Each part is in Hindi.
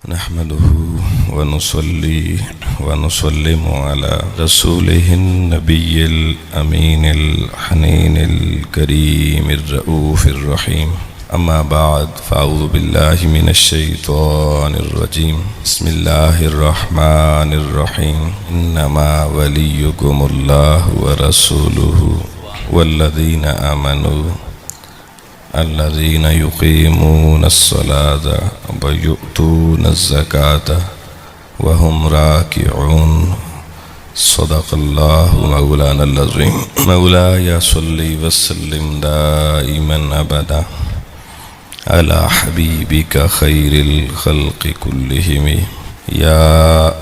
नहमदुहु व नुसल्ली व नुसल्लिमु अला रसूलिहिन नबिय्यिल अमीनिल हनीनिल करीमिर रऊफिर रहीम। अम्मा बाद फ़अऊज़ु बिल्लाहि मिनश शैतानिर रजीम। बिस्मिल्लाहिर रहमानिर रहीम। इन्नमा वलियुकुमुल्लाहु व रसूलुहु वल्लज़ीना आमनू अल्लज़ीना युक़ीमूनस्सलाता व यु'तूनज़्ज़काता व हुम राकिऊन। सदक़ल्लाहु मौलानल अज़ीम। मौलाया सल्लि व सल्लिम दाइमन अबदा अला हबीबिका खैरिल खल्क़ि कुल्लिहिम या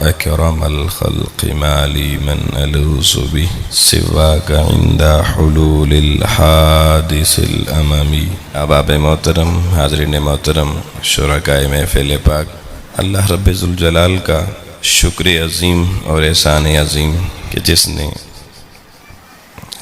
अकरमल खल्क़ि माली मन अलूज़ु बिहि सिवाका इंदा हुलूलिल हादिसिल अममी। अहबाब मोहतरम, हाज़रीन मोहतरम, शुरकाए महफ़िल पाक, अल्लाह रब्बे ज़ुल जलाल का शुक्र अज़ीम और एहसान अज़ीम कि जिसने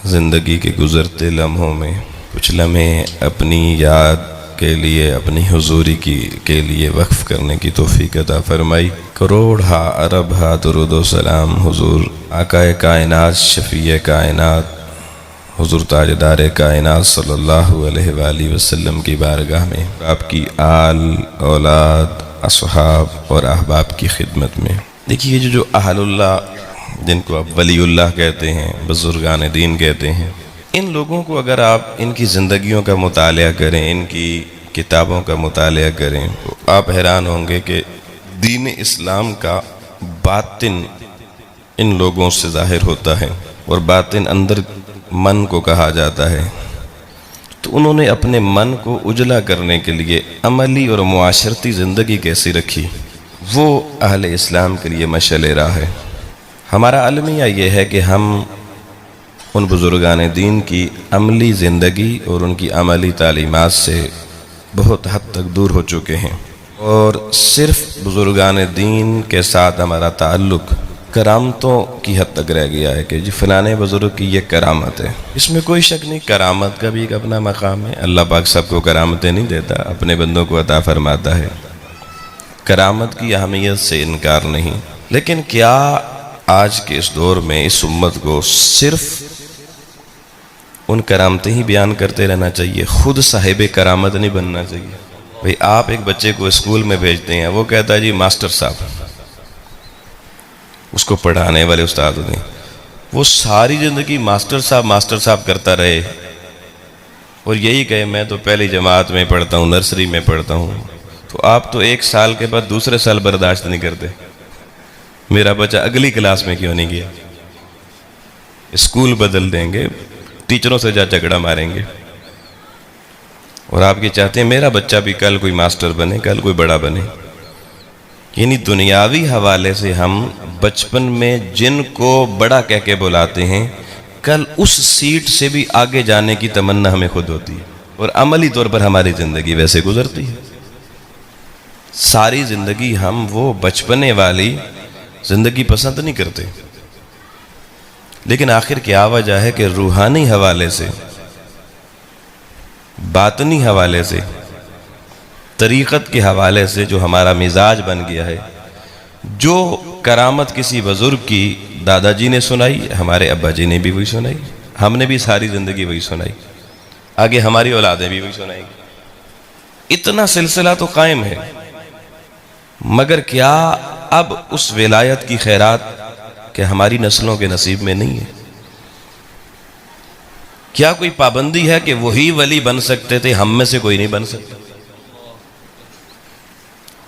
ज़िंदगी के गुज़रते लम्हों में कुछ लम्हे अपनी याद के लिए, अपनी हुजूरी के लिए वक्फ़ करने की तौफ़ीक़ अता फ़रमाई। करोड़ हा अरब हा दुरूद व सलाम हुजूर आकाए कायनात, शफ़ीए कायनात, हुजूर ताजदार कायनात सल्लल्लाहु अलैहि वसल्लम की बारगाह में, आपकी आल, औलाद, असहाब और अहबाब की खिदमत में। देखिए जो अहलुल्लाह, जिनको आप वलीउल्लाह कहते हैं, बुज़ुर्गान दीन कहते हैं, इन लोगों को अगर आप इनकी ज़िंदगियों का मुतालिया करें, इनकी किताबों का मुतालिया करें, तो आप हैरान होंगे कि दीन इस्लाम का बातिन इन लोगों से ज़ाहिर होता है और बातिन अंदर मन को कहा जाता है। तो उन्होंने अपने मन को उजला करने के लिए अमली और मुआशरती ज़िंदगी कैसी रखी, वो अहले इस्लाम के लिए मशअल राह है। हमारा अलमिया ये है कि हम उन बुज़ुर्गान दीन की अमली ज़िंदगी और उनकी अमली तालीमात से बहुत हद तक दूर हो चुके हैं और सिर्फ़ बुज़ुर्गान दीन के साथ हमारा ताल्लुक़ करामतों की हद तक रह गया है कि जी फ़लाने बुज़ुर्ग की ये करामत है। इसमें कोई शक नहीं, करामत का भी एक अपना मकाम है। अल्लाह पाक सबको करामतें नहीं देता, अपने बंदों को अता फरमाता है। करामत की अहमियत से इनकार नहीं, लेकिन क्या आज के इस दौर में इस उम्मत को सिर्फ़ उन करामतें ही बयान करते रहना चाहिए, खुद साहिब करामत नहीं बनना चाहिए। भाई आप एक बच्चे को स्कूल में भेजते हैं, वो कहता है जी मास्टर साहब, उसको पढ़ाने वाले उस्ताद ने, वो सारी ज़िंदगी मास्टर साहब करता रहे और यही कहे मैं तो पहली जमात में पढ़ता हूँ, नर्सरी में पढ़ता हूँ, तो आप तो एक साल के बाद दूसरे साल बर्दाश्त नहीं करते, मेरा बच्चा अगली क्लास में क्यों नहीं गया। स्कूल बदल देंगे, टीचरों से जा झगड़ा मारेंगे और आप ये चाहते हैं मेरा बच्चा भी कल कोई मास्टर बने, कल कोई बड़ा बने। यानी दुनियावी हवाले से हम बचपन में जिनको बड़ा कह के बुलाते हैं, कल उस सीट से भी आगे जाने की तमन्ना हमें खुद होती है और अमली तौर पर हमारी ज़िंदगी वैसे गुजरती है। सारी ज़िंदगी हम वो बचपने वाली ज़िंदगी पसंद नहीं करते, लेकिन आखिर क्या वजह है कि रूहानी हवाले से, बातनी हवाले से, तरीक़त के हवाले से जो हमारा मिजाज बन गया है, जो करामत किसी बुज़ुर्ग की दादाजी ने सुनाई, हमारे अब्बा जी ने भी वही सुनाई, हमने भी सारी ज़िंदगी वही सुनाई, आगे हमारी औलादें भी वही सुनाएंगी। इतना सिलसिला तो कायम है, मगर क्या अब उस विलायत की खैरात कि हमारी नस्लों के नसीब में नहीं है? क्या कोई पाबंदी है कि वही वली बन सकते थे, हम में से कोई नहीं बन सकता?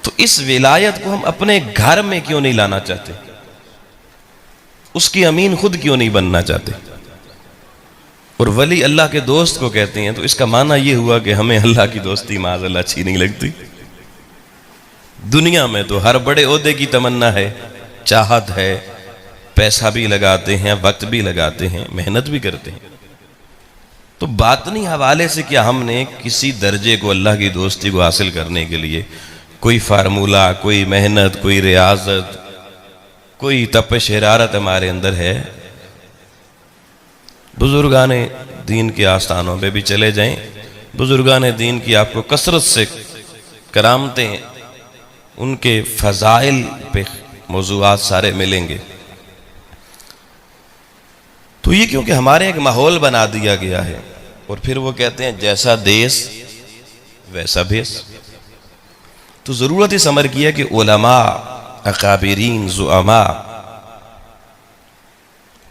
तो इस विलायत को हम अपने घर में क्यों नहीं लाना चाहते? उसकी अमीन खुद क्यों नहीं बनना चाहते? और वली अल्लाह के दोस्त को कहते हैं, तो इसका माना यह हुआ कि हमें अल्लाह की दोस्ती माज़अल्लाह अच्छी नहीं लगती। दुनिया में तो हर बड़े ओहदे की तमन्ना है, चाहत है, पैसा भी लगाते हैं, वक्त भी लगाते हैं, मेहनत भी करते हैं। तो बातनी हवाले से क्या हमने किसी दर्जे को, अल्लाह की दोस्ती को हासिल करने के लिए कोई फार्मूला, कोई मेहनत, कोई रियाजत, कोई तपश शरारत हमारे अंदर है? बुजुर्गान दीन के आस्थानों पे भी चले जाएं, बुजुर्गान दीन की आपको कसरत से करामतें उनके फ़ज़ाइल पे मौज़ूआत सारे मिलेंगे। तो ये क्योंकि हमारे एक माहौल बना दिया गया है, और फिर वो कहते हैं जैसा देश वैसा भेष। तो ज़रूरत इस अमर की है कि उलमा, अकाबिरीन, ज़ुअमा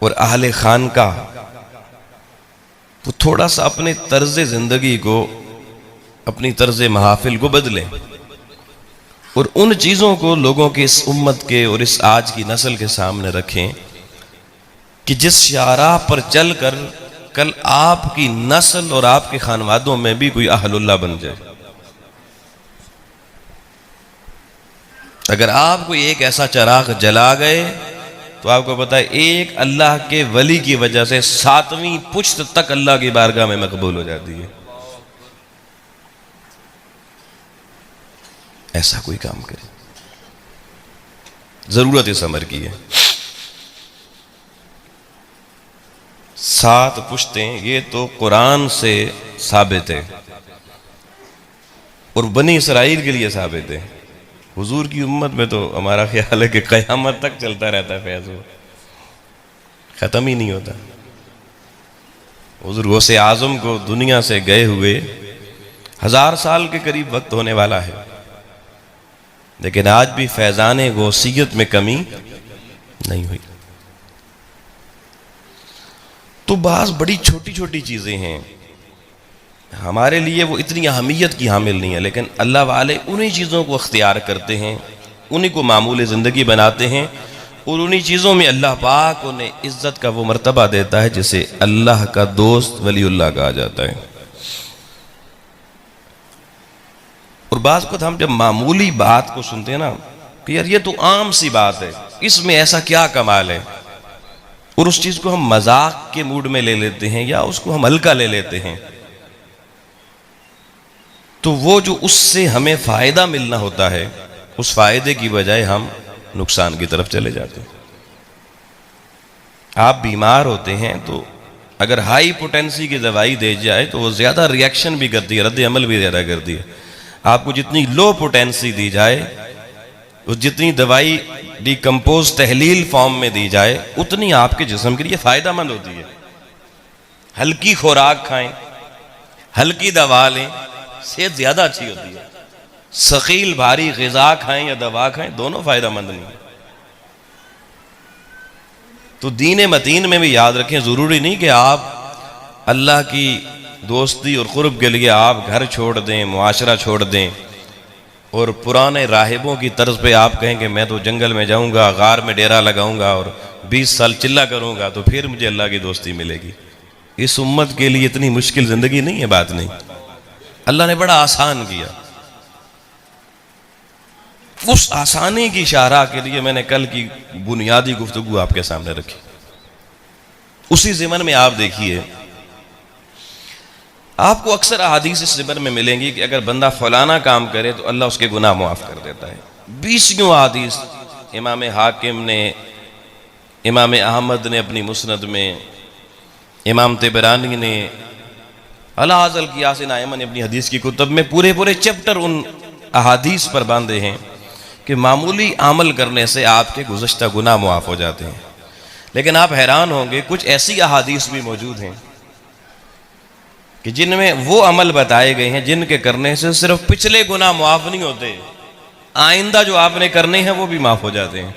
और अहले खान का वो थोड़ा सा अपने तर्ज ज़िंदगी को, अपनी तर्ज महफिल को बदलें, और उन चीज़ों को लोगों के, इस उम्मत के और इस आज की नस्ल के सामने रखें कि जिस शाहराह पर चल कर कल आपकी नस्ल और आपके खानवादों में भी कोई अहलुल्लाह बन जाए। अगर आप कोई एक ऐसा चराग जला गए तो आपको पता है एक अल्लाह के वली की वजह से 7वीं पुश्त तक अल्लाह की बारगाह में मकबूल हो जाती है। ऐसा कोई काम करे, जरूरत इस अमर की है। 7 पुश्तें ये तो कुरान से साबित है और बनी इसराइल के लिए साबित है। हुजूर की उम्मत में तो हमारा ख्याल है कि क़यामत तक चलता रहता है, फैज़ वो ख़त्म ही नहीं होता। हुजूर गौसे आज़म को दुनिया से गए हुए 1000 साल के करीब वक्त होने वाला है, लेकिन आज भी फैज़ान गौसियत में कमी नहीं हुई। तो बाज़ बड़ी छोटी छोटी चीज़ें हैं, हमारे लिए वो इतनी अहमियत की हामिल नहीं है, लेकिन अल्लाह वाले उन्हीं चीज़ों को अख्तियार करते हैं, उन्हीं को मामूल ज़िंदगी बनाते हैं, और उन्हीं चीज़ों में अल्लाह पाक उन्हें इज़्ज़त का वो मर्तबा देता है जिसे अल्लाह का दोस्त वलीउल्लाह कहा जाता है। और बाज़ को हम जब मामूली बात को सुनते हैं ना कि यार ये तो आम सी बात है, इसमें ऐसा क्या कमाल है, और उस चीज़ को हम मजाक के मूड में ले लेते हैं या उसको हम हल्का ले लेते हैं, तो वो जो उससे हमें फ़ायदा मिलना होता है उस फ़ायदे की बजाय हम नुकसान की तरफ चले जाते हैं। आप बीमार होते हैं तो अगर हाई पोटेंसी की दवाई दे जाए तो वो ज़्यादा रिएक्शन भी करती है, रद्द अमल भी ज़्यादा करती है। आपको जितनी लो पोटेंसी दी जाए, वो जितनी दवाई डिकम्पोज तहलील फॉर्म में दी जाए, उतनी आपके जिस्म के लिए फ़ायदेमंद होती है। हल्की खुराक खाएं, हल्की दवा लें, सेहत ज़्यादा अच्छी होती है। सकील भारी ग़िज़ा खाएं या दवा खाएं, दोनों फ़ायदेमंद नहीं है। तो दीन मतीन में भी याद रखें, ज़रूरी नहीं कि आप अल्लाह की दोस्ती और क़ुर्ब के लिए आप घर छोड़ दें, मुआशरा छोड़ दें, और पुराने राहिबों की तर्ज पे आप कहें कि मैं तो जंगल में जाऊंगा, गार में डेरा लगाऊंगा और 20 साल चिल्ला करूंगा तो फिर मुझे अल्लाह की दोस्ती मिलेगी। इस उम्मत के लिए इतनी मुश्किल ज़िंदगी नहीं है, बात नहीं। अल्लाह ने बड़ा आसान किया। उस आसानी की शाहराह के लिए मैंने कल की बुनियादी गुफ्तगू आपके सामने रखी। उसी ज़िमन में आप देखिए, आपको अक्सर अहादीस इस ज़िमन में मिलेंगी कि अगर बंदा फलाना काम करे तो अल्लाह उसके गुनाह मुआफ़ कर देता है। 20 अहादीस इमाम हाकिम ने, इमाम अहमद ने अपनी मुस्नद में, इमाम तिबरानी ने, अल-आज़ल क़ियासिन आयमा ने अपनी हदीस की कुतब में पूरे पूरे चैप्टर उन अहादीस पर बांधे हैं कि मामूली अमल करने से आपके गुज़श्ता गुनाह मुआफ़ हो जाते हैं। लेकिन आप हैरान होंगे, कुछ ऐसी अहादीस भी मौजूद हैं कि जिनमें वो अमल बताए गए हैं जिनके करने से सिर्फ पिछले गुनाह मुआफ़ नहीं होते, आइंदा जो आपने करने हैं वो भी माफ़ हो जाते हैं।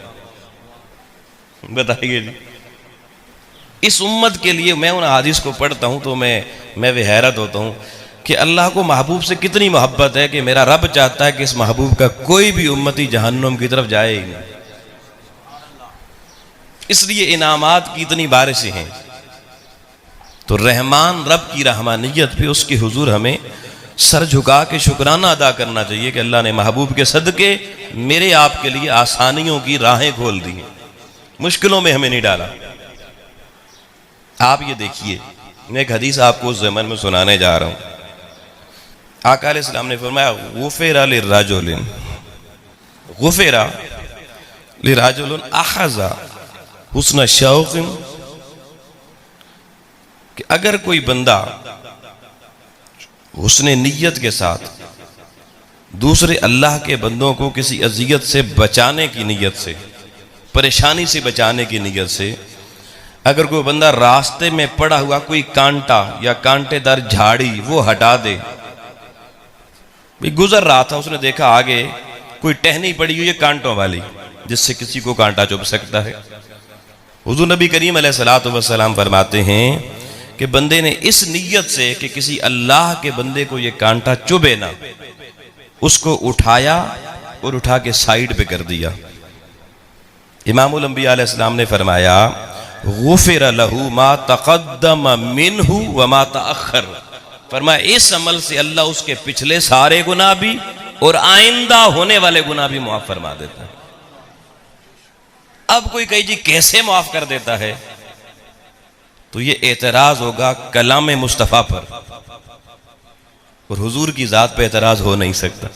बताइए जी, इस उम्मत के लिए मैं उन अहादीस को पढ़ता हूँ तो मैं भी हैरत होता हूँ कि अल्लाह को महबूब से कितनी मोहब्बत है कि मेरा रब चाहता है कि इस महबूब का कोई भी उम्मती जहन्नुम की तरफ जाए ही नहीं। इसलिए इनामात की इतनी बारिशें हैं। तो रहमान रब की रहमानियत पे उसके हुजूर हमें सर झुका के शुक्राना अदा करना चाहिए कि अल्लाह ने महबूब के सदके मेरे आपके लिए आसानियों की राहें खोल दी हैं, मुश्किलों में हमें नहीं डाला। आप ये देखिए, मैं एक हदीस आपको उस ज़मन में सुनाने जा रहा हूँ। आका अलैहिस्सलाम ने फरमाया, गुफ़िरा लिर्रजुलिन, गुफ़िरा लिर्रजुलिन अख़ज़ा हुस्न शौक़िन, कि अगर कोई बंदा हुस्न नियत के साथ दूसरे अल्लाह के बंदों को किसी अजियत से बचाने की नीयत से, परेशानी से बचाने की नीयत से, अगर कोई बंदा रास्ते में पड़ा हुआ कोई कांटा या कांटेदार झाड़ी वो हटा दे, भाई गुजर रहा था, उसने देखा आगे कोई टहनी पड़ी हुई है कांटों वाली जिससे किसी को कांटा चुभ सकता है, हुजूर नबी करीम अलैहिस्सलातु वस्सलाम फरमाते हैं कि बंदे ने इस नीयत से कि किसी अल्लाह के बंदे को ये कांटा चुभे ना, उसको उठाया और उठा के साइड पे कर दिया। इमामुल अंबिया अलैहिस्सलाम ने फरमाया गुफिर लहू मा तक़द्दम मिन्हु व मा तअख़्ख़र, फरमाया इस अमल से अल्लाह उसके पिछले सारे गुनाह भी और आइंदा होने वाले गुनाह भी माफ फरमा देता है। अब कोई कहे जी कैसे माफ कर देता है, तो ये एतराज होगा कलाम मुस्तफ़ा पर, और हुजूर की जात पे एतराज हो नहीं सकता।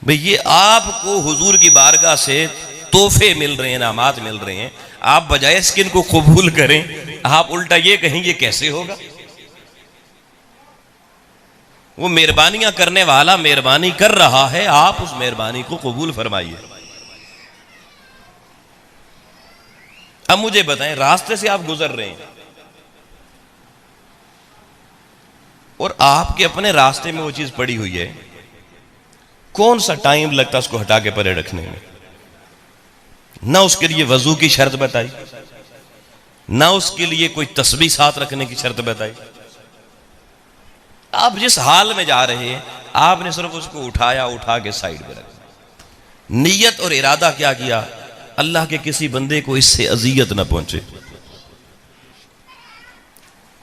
भाई ये आपको हुजूर की बारगाह से तोहफे मिल रहे हैं, इनामात मिल रहे हैं, आप बजाय इसके इनको कबूल करें, आप उल्टा ये कहेंगे कैसे होगा। वो मेहरबानियां करने वाला मेहरबानी कर रहा है, आप उस मेहरबानी को कबूल फरमाइए। अब मुझे बताएं, रास्ते से आप गुजर रहे हैं और आपके अपने रास्ते में वो चीज पड़ी हुई है, कौन सा टाइम लगता उसको हटा के परे रखने में? ना उसके लिए वजू की शर्त बताई, ना उसके लिए कोई तस्बीह साथ रखने की शर्त बताई। आप जिस हाल में जा रहे हैं आपने सिर्फ उसको उठाया, उठा के साइड में रखा। नीयत और इरादा क्या किया? अल्लाह के किसी बंदे को इससे अजियत ना पहुंचे,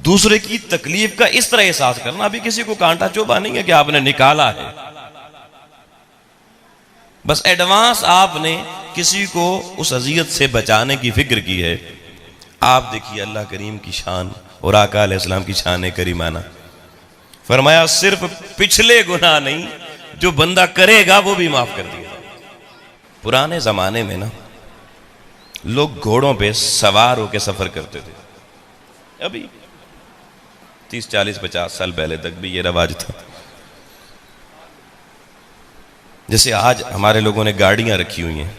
दूसरे की तकलीफ का इस तरह एहसास करना। अभी किसी को कांटा चुभा नहीं है कि आपने निकाला है, बस एडवांस आपने किसी को उस अजियत से बचाने की फिक्र की है। आप देखिए अल्लाह करीम की शान और आका अलैहिस्सलाम की शान करीमाना, फरमाया सिर्फ पिछले गुनाह नहीं, जो बंदा करेगा वो भी माफ कर दिया। पुराने जमाने में ना लोग घोड़ों पे सवार होकर सफर करते थे, अभी 30, 40, 50 साल पहले तक भी ये रवाज था। जैसे आज हमारे लोगों ने गाड़ियां रखी हुई हैं,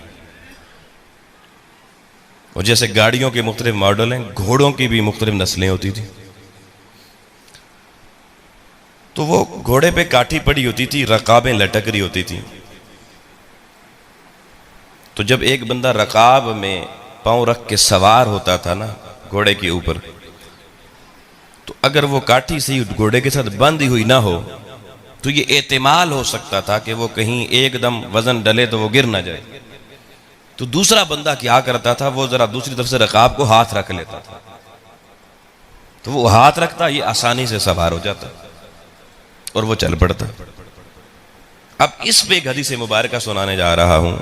और जैसे गाड़ियों के मुख्तलिफ मॉडल हैं, घोड़ों की भी मुख्तलिफ नस्लें होती थी। तो वो घोड़े पे काठी पड़ी होती थी, रकाबें लटक रही होती थी। तो जब एक बंदा रकाब में पांव रख के सवार होता था ना घोड़े के ऊपर, तो अगर वो काठी से घोड़े के साथ बंधी हुई ना हो तो ये एहतिमाल हो सकता था कि वो कहीं एकदम वजन डले तो वो गिर ना जाए। तो दूसरा बंदा क्या करता था, वो जरा दूसरी तरफ से रकाब को हाथ रख लेता था, तो वो हाथ रखता, ये आसानी से सवार हो जाता और वो चल पड़ता। अब इस पे एक हदीस मुबारका सुनाने जा रहा हूं,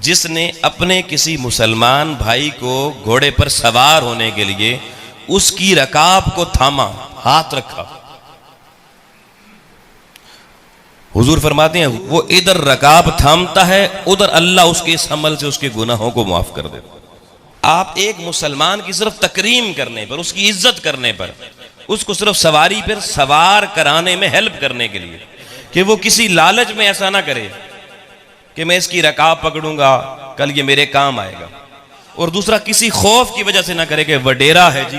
जिसने अपने किसी मुसलमान भाई को घोड़े पर सवार होने के लिए उसकी रकाब को थामा, हाथ रखा। हुजूर फरमाते हैं वो इधर रकाब थामता है, उधर अल्लाह उसके इस अमल से उसके गुनाहों को माफ कर देता। आप एक मुसलमान की सिर्फ तकरीम करने पर, उसकी इज्जत करने पर, उसको सिर्फ सवारी पर सवार कराने में हेल्प करने के लिए, कि वो किसी लालच में ऐसा ना करे कि मैं इसकी रकाब पकड़ूंगा कल ये मेरे काम आएगा, और दूसरा किसी खौफ की वजह से ना करे कि वडेरा है जी,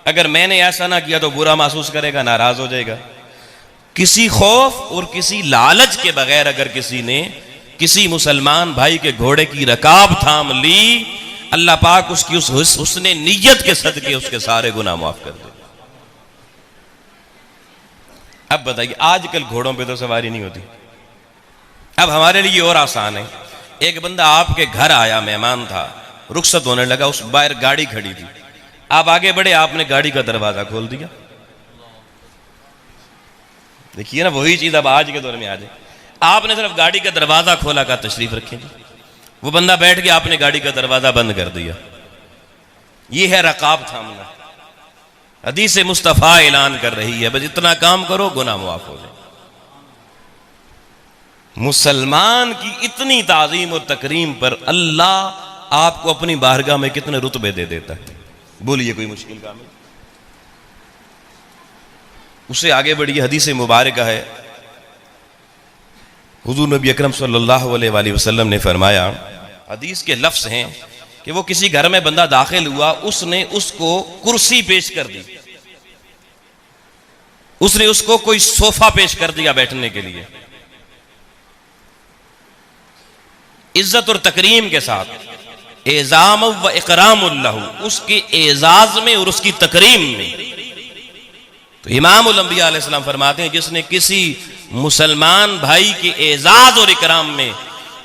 अगर मैंने ऐसा ना किया तो बुरा महसूस करेगा, नाराज हो जाएगा। किसी खौफ और किसी लालच के बगैर अगर किसी ने किसी मुसलमान भाई के घोड़े की रकाब थाम ली, अल्लाह पाक उसकी उसने नीयत के सदके उसके सारे गुनाह माफ कर दे। अब बताइए, आजकल घोड़ों पे तो सवारी नहीं होती, अब हमारे लिए और आसान है। एक बंदा आपके घर आया, मेहमान था, रुखसत होने लगा, उस बाहर गाड़ी खड़ी थी, आप आगे बढ़े, आपने गाड़ी का दरवाजा खोल दिया। देखिए ना, वही चीज अब आज के दौर में आ जाए, आपने सिर्फ गाड़ी का दरवाजा खोला, का तशरीफ रखें, वो बंदा बैठ गया, आपने गाड़ी का दरवाजा बंद कर दिया। ये है रकाब थामना। हदीस मुस्तफ़ा ऐलान कर रही है, बस इतना काम करो गुनाह माफ हो जाए। मुसलमान की इतनी ताजीम और तकरीम पर अल्लाह आपको अपनी बारगाह में कितने रुतबे दे देता है। बोलिए कोई मुश्किल काम है? उससे आगे बढ़िए हदीस मुबारक है, हुजूर नबी अकरम सल्लल्लाहु अलैहि वसल्लम ने फरमाया, हदीस के लफ्ज़ हैं कि वो किसी घर में बंदा दाखिल हुआ, उसने उसको कुर्सी पेश कर दी, उसने उसको कोई सोफा पेश कर दिया बैठने के लिए, इज्जत और तकरीम के साथ, एजाम व इकरामुल्लाहु, उसके एजाज में और उसकी तकरीम में। तो इमामुल अंबिया अलैहिस्सलाम फरमाते हैं, जिसने किसी मुसलमान भाई के एजाज और इकराम में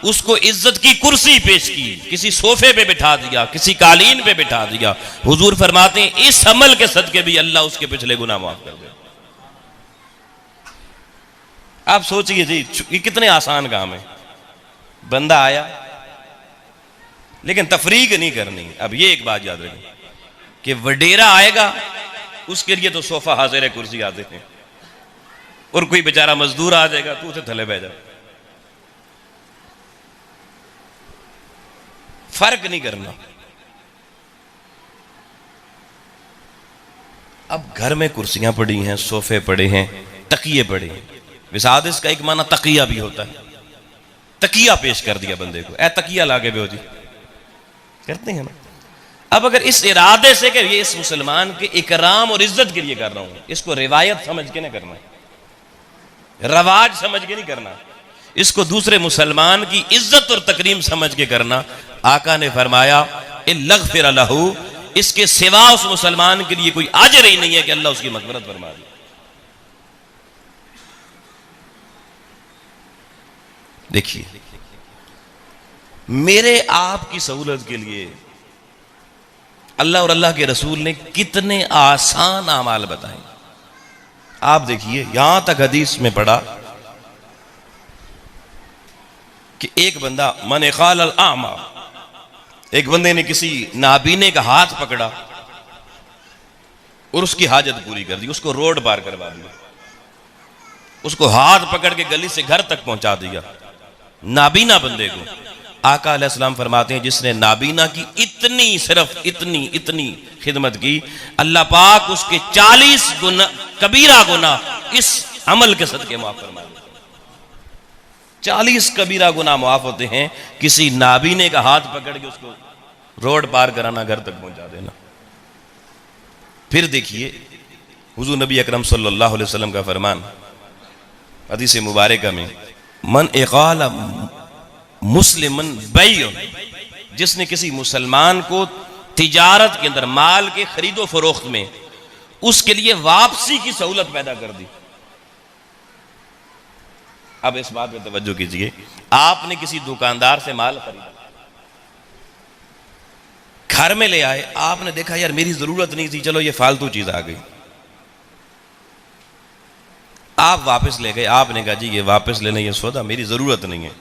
उसको इज्जत की कुर्सी पेश की, किसी सोफे पे बिठा दिया, किसी कालीन पे बिठा दिया, हुजूर फरमाते हैं इस अमल के सदके भी अल्लाह उसके पिछले गुनाह माफ कर दे। आप सोचिए जी, ये कितने आसान काम है। बंदा आया, लेकिन तफरीक नहीं करनी। अब ये एक बात याद रखें कि वडेरा आएगा, उसके लिए तो सोफा हाजिर है, कुर्सी हाजिर है, और कोई बेचारा मजदूर आ जाएगा तो उसे थले बह जा। फर्क नहीं करना। अब घर में कुर्सियां पड़ी हैं, सोफे पड़े हैं, तकिए पड़े हैं। विसादिस का एक माना तकिया भी होता है। तकिया पेश कर दिया बंदे को, ए तकिया लाके बेहो जी, करते हैं ना। अब अगर इस इरादे से कि ये इस मुसलमान के इकराम और इज्जत के लिए कर रहा हूं, इसको रिवायत समझ के नहीं करना, रवाज समझ के नहीं करना, इसको दूसरे मुसलमान की इज्जत और तकरीम समझ के करना। आका ने फरमाया इल्लग़फ़िर लहू, इसके सिवा उस मुसलमान के लिए कोई अजर ही नहीं है कि अल्लाह उसकी मग़फ़िरत फरमा दे। देखिए, मेरे आपकी सहूलत के लिए अल्लाह और अल्लाह के रसूल ने कितने आसान अमाल बताए। आप देखिए, यहां तक हदीस में पढ़ा कि एक बंदा मन क़ाल अल आमा, एक बंदे ने किसी नाबीने का हाथ पकड़ा और उसकी हाजत पूरी कर दी, उसको रोड पार करवा दिया, उसको हाथ पकड़ के गली से घर तक पहुंचा दिया, नाबीना बंदे को। आका अलैहिस्सलाम फरमाते हैं, जिसने नाबीना की इतनी, सिर्फ इतनी खिदमत की, अल्लाह पाक उसके 40 गुना कबीरा गुना इस अमल के सदके माफ फरमा देते। 40 कबीरा गुना माफ होते हैं किसी नाबीने का हाथ पकड़ के उसको रोड पार कराना, घर तक पहुंचा देना। फिर देखिए, हुजूर नबी अकरम सल्लल्लाहु अलैहि वसल्लम का फरमान हदीस मुबारक में, मन इक़ाल मुस्लिमन बैयुन, जिसने किसी मुसलमान को तिजारत के अंदर, माल के खरीदो फरोख्त में, उसके लिए वापसी की सहूलत पैदा कर दी। अब इस बात पे तवज्जो कीजिए, आपने किसी दुकानदार से माल खरीदा, घर में ले आए, आपने देखा यार मेरी जरूरत नहीं थी, चलो ये फालतू चीज आ गई, आप वापस ले गए। आपने कहा जी ये वापस लेना, ये सौदा मेरी जरूरत नहीं है।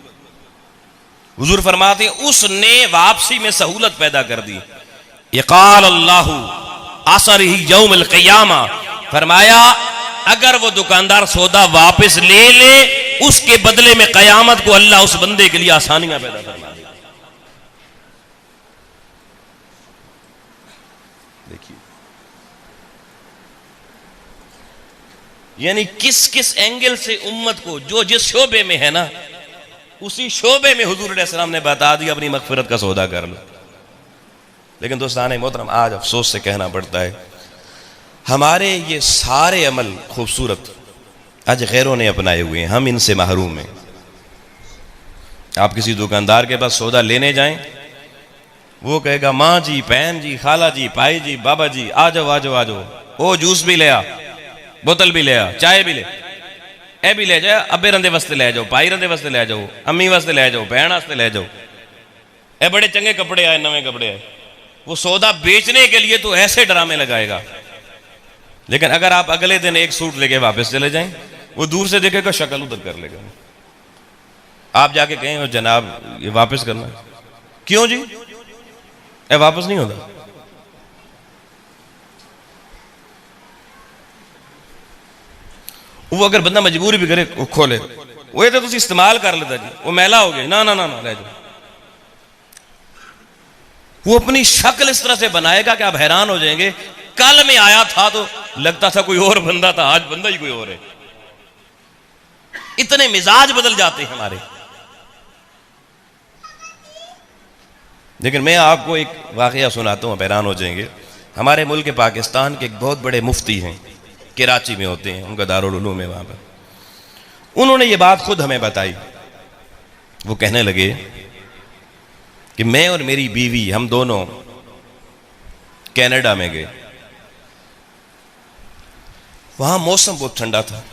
हुजूर फरमाते हैं उसने वापसी में सहूलत पैदा कर दी। यक़ाल अल्लाहु असरही यौमल क़ियामा, फरमाया अगर वो दुकानदार सौदा वापस ले ले, उसके बदले में क़यामत को अल्लाह उस बंदे के लिए आसानियां पैदा फरमा देगा। देखिए, यानी किस किस एंगल से उम्मत को, जो जिस शोबे में है ना, उसी शोबे में हुजूर अलैहिस्सलाम ने बता दिया अपनी मग़फ़िरत का सौदा कर लो। लेकिन दोस्तान मोहतरम, आज अफसोस से कहना पड़ता है, हमारे ये सारे अमल खूबसूरत आज गैरों ने अपनाए हुए हैं, हम इनसे महरूम हैं। आप किसी दुकानदार के पास सौदा लेने जाएं, वो कहेगा माँ जी, बहन जी, खाला जी, भाई जी, बाबा जी, आ जाओ आ जाओ आ जाओ, ओ जूस भी ले आ, बोतल भी ले आ, चाय भी ले, ए भी ले जाओ, अब्बे रंदे वास्ते ले जाओ, भाई रंदे वास्ते ले जाओ, अम्मी वास्ते ले जाओ, बहन वास्ते ले जाओ, ए बड़े चंगे कपड़े आए, नवे कपड़े आए। वो सौदा बेचने के लिए तो ऐसे ड्रामे लगाएगा, लेकिन अगर आप अगले दिन एक सूट लेके वापस चले जाएं, वो दूर से देखेगा, शक्ल उधर कर लेगा। आप जाके कहें जनाब ये वापस करना, क्यों जी, ए वापस नहीं होता। वो अगर बंदा मजबूरी भी करे, वो खोले, वो तो तुम इस्तेमाल कर लेता जी, वो मैला हो गया, ना ना ना ना ले जाओ। वो अपनी शक्ल इस तरह से बनाएगा कि आप हैरान हो जाएंगे, कल मैं आया था तो लगता था कोई और बंदा था, आज बंदा ही कोई और है। इतने मिजाज बदल जाते हैं हमारे। लेकिन मैं आपको एक वाकया सुनाता हूं, आप हैरान हो जाएंगे। हमारे मुल्क के पाकिस्तान के एक बहुत बड़े मुफ्ती हैं, कराची में होते हैं, उनका दारुल उलूम है वहां पर। उन्होंने ये बात खुद हमें बताई। वो कहने लगे कि मैं और मेरी बीवी हम दोनों कनाडा में गए। वहां मौसम बहुत ठंडा था,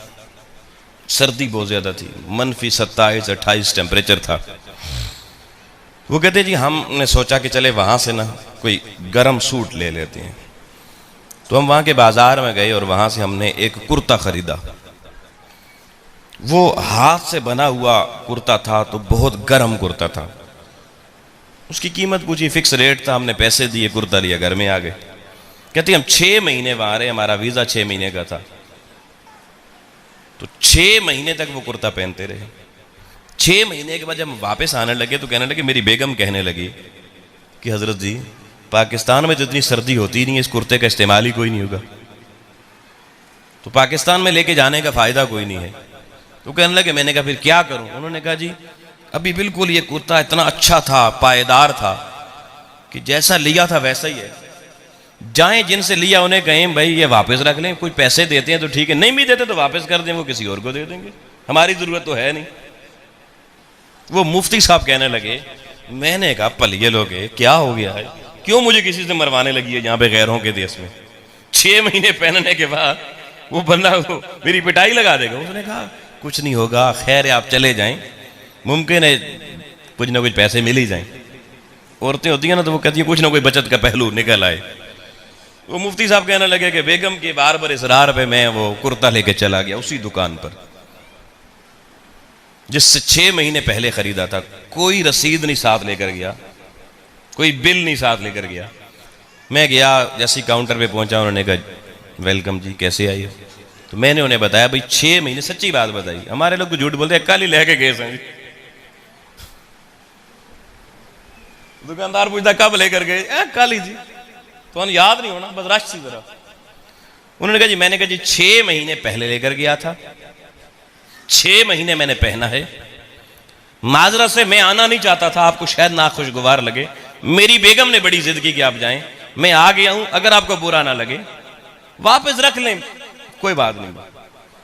सर्दी बहुत ज्यादा थी, -27-28 टेम्परेचर था। वो कहते जी हमने सोचा कि चले वहां से ना कोई गर्म सूट ले लेते हैं। तो हम वहां के बाजार में गए और वहां से हमने एक कुर्ता खरीदा। वो हाथ से बना हुआ कुर्ता था, तो बहुत गर्म कुर्ता था। उसकी कीमत पूछी, फिक्स रेट था, हमने पैसे दिए, कुर्ता लिया, घर में आ गए। कहते हम 6 महीने वहां रहे, हमारा वीजा 6 महीने का था। तो 6 महीने तक वो कुर्ता पहनते रहे। 6 महीने के बाद जब हम वापस आने लगे तो कहने लगे, मेरी बेगम कहने लगी कि हजरत जी पाकिस्तान में तो इतनी सर्दी होती नहीं है, इस कुर्ते का इस्तेमाल ही कोई नहीं होगा, तो पाकिस्तान में लेके जाने का फायदा कोई नहीं है। तो कहने लगे, मैंने कहा फिर क्या करूं? उन्होंने कहा जी अभी बिल्कुल ये कुर्ता इतना अच्छा था, पायदार था कि जैसा लिया था वैसा ही है। जाएं जिनसे लिया उन्हें कहें भाई ये वापस रख लें, कुछ पैसे देते हैं तो ठीक है, नहीं भी देते तो वापस कर दें, वो किसी और को दे देंगे, हमारी जरूरत तो है नहीं। वो मुफ्ती साहब कहने लगे, मैंने कहा पलिए लोग क्या हो गया है, क्यों मुझे किसी से मरवाने लगी है यहाँ पे गैरों के देश में? 6 महीने पहनने के बाद वो बंदा मेरी पिटाई लगा देगा। उसने कहा कुछ नहीं होगा, खैर है आप चले जाएं, मुमकिन है कुछ ना कुछ पैसे मिल ही जाएं। औरतें होती हैं ना तो वो कहती है कुछ ना कोई बचत का पहलू निकल आए। वो मुफ्ती साहब कहने लगे कि बेगम के बार बार इसरार पे मैं वो कुर्ता लेके चला गया उसी दुकान पर जिससे 6 महीने पहले खरीदा था। कोई रसीद नहीं साथ लेकर गया, कोई बिल नहीं साथ लेकर गया। मैं गया, जैसे काउंटर पे पहुंचा, उन्होंने कहा वेलकम जी, कैसे आई हो? तो मैंने उन्हें बताया भाई 6 महीने, सच्ची बात बताई। हमारे लोग तो झूठ बोलते हैं, कल ही लेके गए सर। दुकानदार पूछता कब लेकर गए? कल ही जी। तो उन्हें याद नहीं होना, बस रश सी तरह। उन्होंने कहा जी, मैंने कहा जी 6 महीने पहले लेकर गया था, 6 महीने मैंने पहना है। माजरत से मैं आना नहीं चाहता था, आपको शायद नाखुशगवार लगे, मेरी बेगम ने बड़ी जिद की कि आप जाएं, मैं आ गया हूं, अगर आपको बुरा ना लगे वापस रख लें, कोई बात नहीं।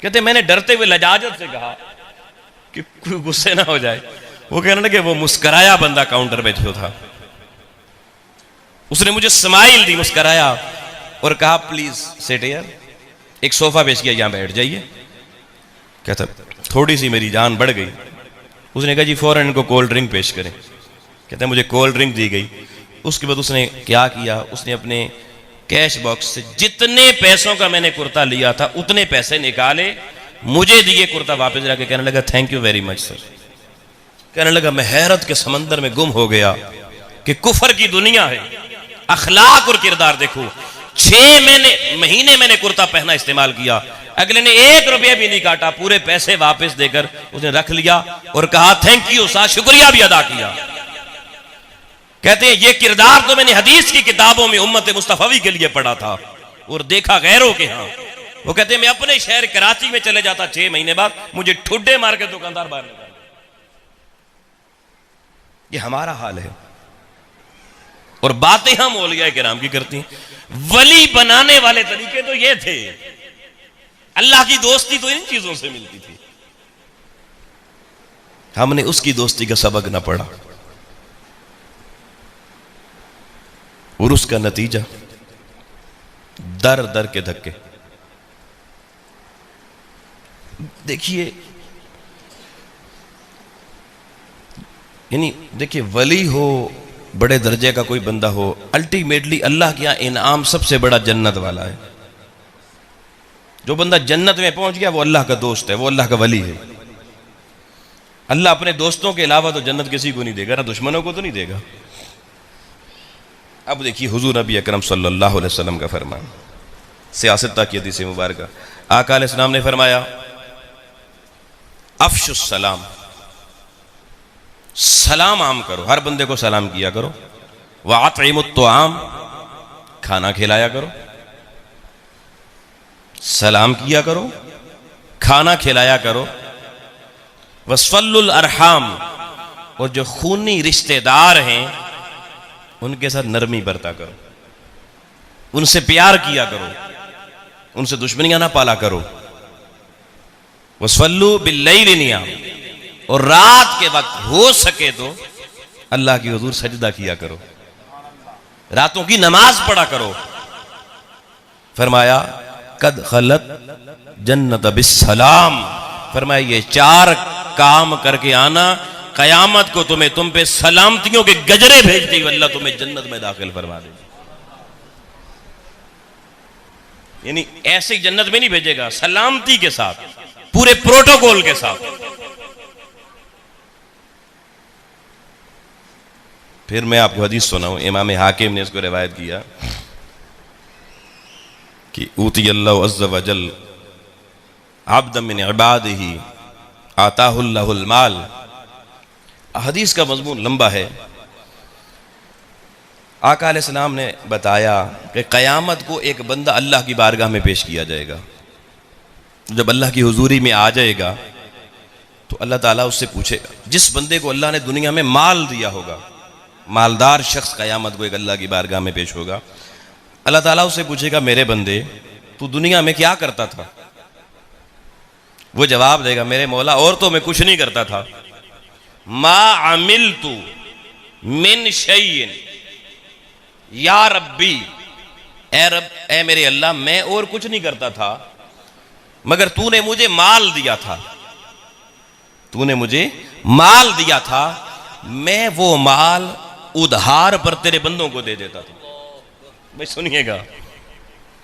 कहते मैंने डरते हुए लजाजत से कहा कि कोई गुस्से ना हो जाए। वो कहने लगे, वो मुस्कराया बंदा काउंटर पे जो था, उसने मुझे स्माइल दी, मुस्कराया और कहा प्लीज सिट हियर, एक सोफा पेश किया, यहां बैठ जाइए। कहता थोड़ी सी मेरी जान बढ़ गई। उसने कहा जी फौरन इनको कोल्ड ड्रिंक पेश करें। कहते मुझे कोल्ड ड्रिंक दी गई। उसके बाद उसने क्या किया, उसने अपने कैश बॉक्स से जितने पैसों का मैंने कुर्ता लिया था उतने पैसे निकाले, मुझे दिए, कुर्ता वापस रखे। कहने लगा thank you very much sir. कहने लगा मैं हैरत के समंदर में गुम हो गया कि कुफर की दुनिया है, अखलाक और किरदार देखो। 6 महीने मैंने कुर्ता पहना, इस्तेमाल किया, अगले ने 1 रुपया भी नहीं काटा, पूरे पैसे वापस देकर उसने रख लिया और कहा थैंक यू सा, शुक्रिया भी अदा किया। कहते हैं ये किरदार तो मैंने हदीस की किताबों में उम्मत मुस्तफवी के लिए पढ़ा था और देखा गैरों के यहां। वो कहते हैं मैं अपने शहर कराची में चले जाता, 6 महीने बाद मुझे ठुड्डे मार के दुकानदार बाहर निकाल। ये हमारा हाल है और बातें हम औलिया किराम की करती हैं। वली बनाने वाले तरीके तो ये थे, अल्लाह की दोस्ती तो इन चीजों से मिलती थी। हमने उसकी दोस्ती का सबक ना पढ़ा और उसका नतीजा दर दर के धक्के। देखिए, यानी देखिए, वली हो, बड़े दर्जे का कोई बंदा हो, अल्टीमेटली अल्लाह के यहां इनाम सबसे बड़ा जन्नत वाला है। जो बंदा जन्नत में पहुंच गया वो अल्लाह का दोस्त है, वो अल्लाह का वली है। अल्लाह अपने दोस्तों के अलावा तो जन्नत किसी को नहीं देगा, ना दुश्मनों को तो नहीं देगा। अब देखिए हुजूर नबी अकरम सल्लल्लाहु अलैहि वसल्लम का फरमान, सियासत की हदीस मुबारक, आका अलैहिस्सलाम ने फरमाया अफशुस सलाम, सलाम आम करो, हर बंदे को सलाम किया करो। व अतइमुत तुआम, खाना खिलाया करो। सलाम किया करो, खाना खिलाया करो। वसफल्लुल अरहाम, और जो खूनी रिश्तेदार हैं उनके साथ नरमी बरता करो, उनसे प्यार किया करो, उनसे दुश्मनियां ना पाला करो। वसफल्लु बिल्लैलि नियाम, और रात के वक्त हो सके तो अल्लाह की हुजूर सजदा किया करो, रातों की नमाज पढ़ा करो। फरमाया कद खलत जन्नत बिस्सलाम, फरमाया ये 4 काम करके आना, कयामत को तुम पे सलामतियों के गजरे भेजते हुए अल्लाह तुम्हें जन्नत में दाखिल फरमा देगा। यानी ऐसे जन्नत में नहीं भेजेगा, सलामती के साथ, पूरे प्रोटोकॉल के साथ। फिर मैं आपको हदीस सुनाऊं, इमाम हाकिम ने इसको रिवायत किया कि ऊती अल्लाह अज़्ज़ व जल अब्द मिन इबादिही आताहुल्लाहुल माल। हदीस का मजमून लंबा है। आका अलैहिस्सलाम ने बताया कि क़यामत को एक बंदा अल्लाह की बारगाह में पेश किया जाएगा। जब अल्लाह की हुजूरी में आ जाएगा तो अल्लाह ताला उससे पूछेगा, जिस बंदे को अल्लाह ने दुनिया में माल दिया होगा, मालदार शख्स क़यामत को एक अल्लाह की बारगाह में पेश होगा। अल्लाह ताला उससे पूछेगा, मेरे बंदे तू दुनिया में क्या करता था? वो जवाब देगा, मेरे मौला और तो मैं कुछ नहीं करता था। मा अमिलतु मिन शैइन या रब्बी, ए रब, ए मेरे अल्लाह, मैं और कुछ नहीं करता था मगर तूने मुझे माल दिया था, तूने मुझे माल दिया था, मैं वो माल उधार पर तेरे बंदों को दे देता था। भाई सुनिएगा,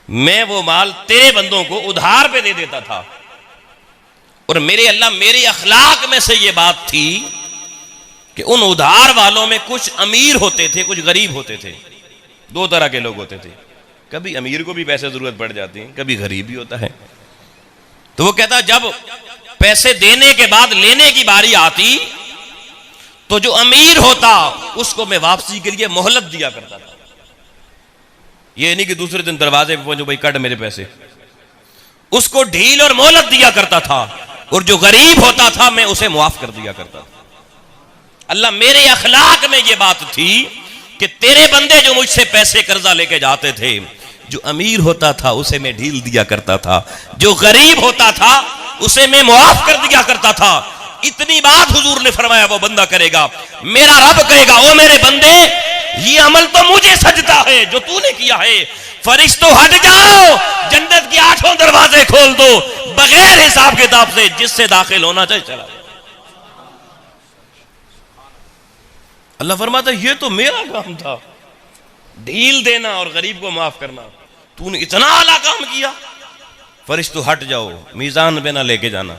मैं वो माल तेरे बंदों को उधार पे दे देता था। और मेरे अल्लाह, मेरे अखलाक में से ये बात थी कि उन उधार वालों में कुछ अमीर होते थे, कुछ गरीब होते थे। 2 तरह के लोग होते थे। कभी अमीर को भी पैसे जरूरत पड़ जाती है, कभी गरीब भी होता है। तो वो कहता, जब पैसे देने के बाद लेने की बारी आती तो जो अमीर होता उसको मैं वापसी के लिए मोहलत दिया करता था। ये नहीं कि दूसरे दिन दरवाजे पे पहुंचो, भाई कट मेरे पैसे। उसको ढील और मोहलत दिया करता था, और जो गरीब होता था मैं उसे मुआफ कर दिया करता था। अल्लाह, मेरे अखलाक में ये बात थी कि तेरे बंदे जो मुझसे पैसे कर्जा लेके जाते थे, जो अमीर होता था उसे मैं ढील दिया करता था, जो गरीब होता था उसे मैं मुआफ कर दिया करता था। इतनी बात हुजूर ने फरमाया वो बंदा करेगा। मेरा रब कहेगा, ओ मेरे बंदे, ये अमल तो मुझे सजता है जो तूने किया है। फरिश्तों हट जाओ, जन्नत के 8 दरवाजे खोल दो, बगैर हिसाब किताब से, जिससे दाखिल होना चाहिए चला। अल्लाह फरमाता, ये तो मेरा काम था, ढील देना और गरीब को माफ करना। तूने इतना आला काम किया। फरिश्तों हट जाओ, मीजान पे ना लेके जाना,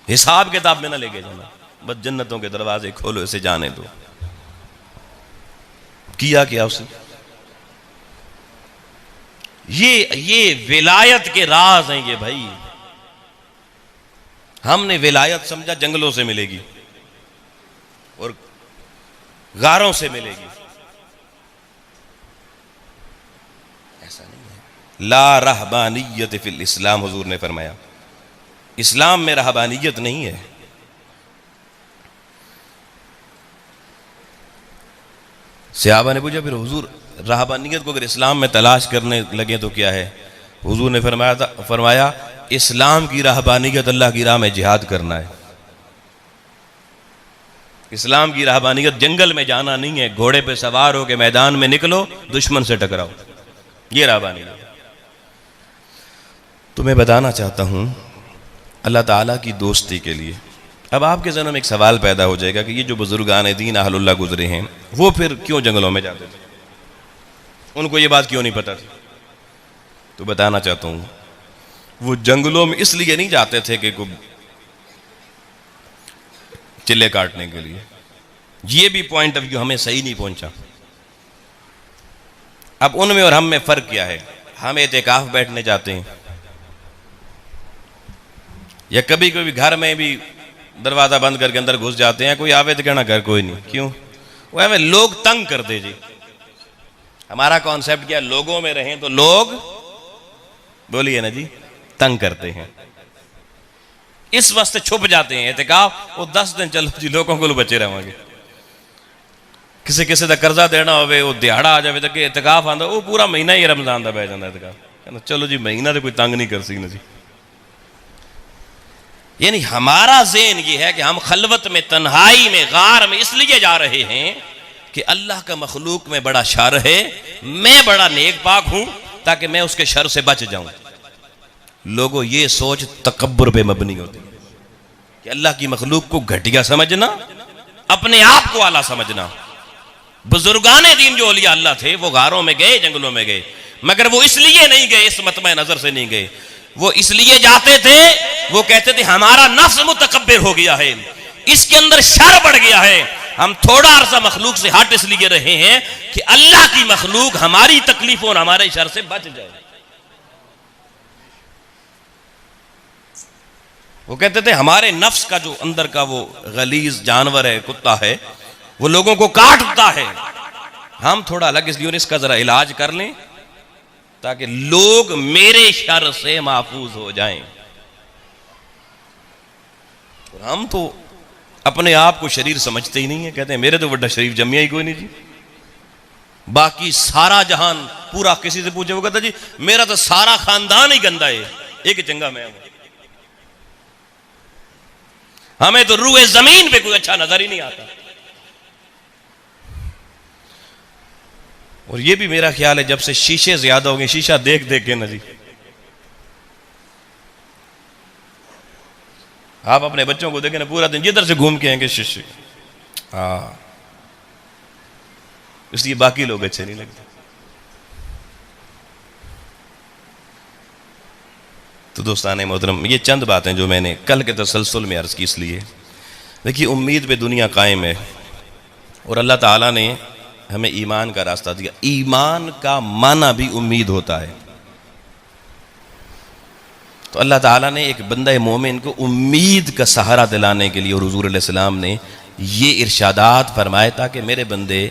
हिसाब किताब में ना लेके जाना, बस जन्नतों के दरवाजे खोलो, इसे जाने दो। किया क्या उसने? ये विलायत के राज हैं ये भाई। हमने विलायत समझा जंगलों से मिलेगी और गारों से मिलेगी, ऐसा नहीं है। ला रहबानियत फिल इस्लाम, हुजूर ने फरमाया इस्लाम में रहबानियत नहीं है। सहाबा ने पूछा, फिर हुजूर रहबानियत को अगर इस्लाम में तलाश करने लगे तो क्या है? हुजूर ने फरमाया इस्लाम की रहबानियत अल्लाह की राह में जिहाद करना है। इस्लाम की रहबानियत जंगल में जाना नहीं है, घोड़े पे सवार होकर मैदान में निकलो, दुश्मन से टकराओ, ये रहबानियत। तो मैं बताना चाहता हूं अल्लाह ताला की दोस्ती के लिए। अब आपके जहन में एक सवाल पैदा हो जाएगा कि ये जो बुजुर्गान दीन अहलुल्लाह गुजरे हैं, वो फिर क्यों जंगलों में जाते थे? उनको ये बात क्यों नहीं पता थी? तो बताना चाहता हूं, वो जंगलों में इसलिए नहीं जाते थे कि चिल्ले काटने के लिए। ये भी पॉइंट ऑफ व्यू हमें सही नहीं पहुंचा। अब उनमें और हम में फर्क क्या है? हम एतिकाफ बैठने जाते हैं, या कभी कभी घर में भी दरवाजा बंद करके अंदर घुस जाते हैं। कोई आवे तो कहना घर कोई नहीं, क्यों? वो हमें लोग तंग कर दे जी। हमारा कॉन्सेप्ट क्या? लोगों में रहें तो लोग बोलिए ना जी, तंग करते हैं, इस वास्ते छुप जाते हैं एहतिकाफ। वो 10 दिन चलो जी, लोगों को बचे रहेंगे। किसी किसी का कर्जा देना हो, वो दिहाड़ा आ जाए तो एहतिकाफ आंदा, वो पूरा महीना ही रमजान का बह जाता एहतिकाफ। कहना चलो जी, महीना तो कोई तंग नहीं कर सी ना जी। यानी हमारा ज़हन ये है कि हम खलवत में, तन्हाई में, गार में इसलिए जा रहे हैं कि अल्लाह का मखलूक में बड़ा शर है, मैं बड़ा नेक पाक हूं, ताकि मैं उसके शर से बच जाऊं। लोगों, ये सोच तकब्बुर पे मबनी होती है कि अल्लाह की मखलूक को घटिया समझना, अपने आप को आला समझना। बुजुर्गाने दीन जो औलिया अल्लाह थे, वो गारों में गए, जंगलों में गए, मगर वो इसलिए नहीं गए, इस मतमे नजर से नहीं गए, वो इसलिए जाते थे, वो कहते थे हमारा नफ्स मुतकब्बिर हो गया है, इसके अंदर शर बढ़ गया है, हम थोड़ा अरसा मखलूक से हट इसलिए रहे हैं कि अल्लाह की मखलूक हमारी तकलीफों और हमारे शर से बच जाए। वो कहते थे हमारे नफ्स का जो अंदर का वो गलीज जानवर है, कुत्ता है, वो लोगों को काटता है, हम थोड़ा अलग इसलिए इसका जरा इलाज कर लें ताकि लोग मेरे शर से महफूज हो जाएं। और हम तो अपने आप को शरीर समझते ही नहीं है, कहते हैं मेरे तो बड़ा शरीर जमिया ही कोई नहीं जी, बाकी सारा जहान पूरा। किसी से पूछे, वो कहता जी मेरा तो सारा खानदान ही गंदा है, एक चंगा मैं हूं, हमें तो रूए जमीन पे कोई अच्छा नजर ही नहीं आता। और ये भी मेरा ख्याल है जब से शीशे ज्यादा हो गए, शीशा देख देख के ना जी, आप अपने बच्चों को देखें ना, पूरा दिन जिधर से घूम के आएंगे शीशे, हाँ, इसलिए बाकी लोग अच्छे नहीं लगते। तो दोस्ताने मोहतरम, ये चंद बातें जो मैंने कल के तसलसल में अर्ज की, इसलिए देखिए उम्मीद पे दुनिया कायम है और अल्लाह ताला ने हमें ईमान का रास्ता दिया। ईमान का माना भी उम्मीद होता है। तो अल्लाह ताला ने एक बंदा मोमिन को उम्मीद का सहारा दिलाने के लिए और हुजूर अलैहि सलाम ने ये इरशादात फरमाए ताकि मेरे बंदे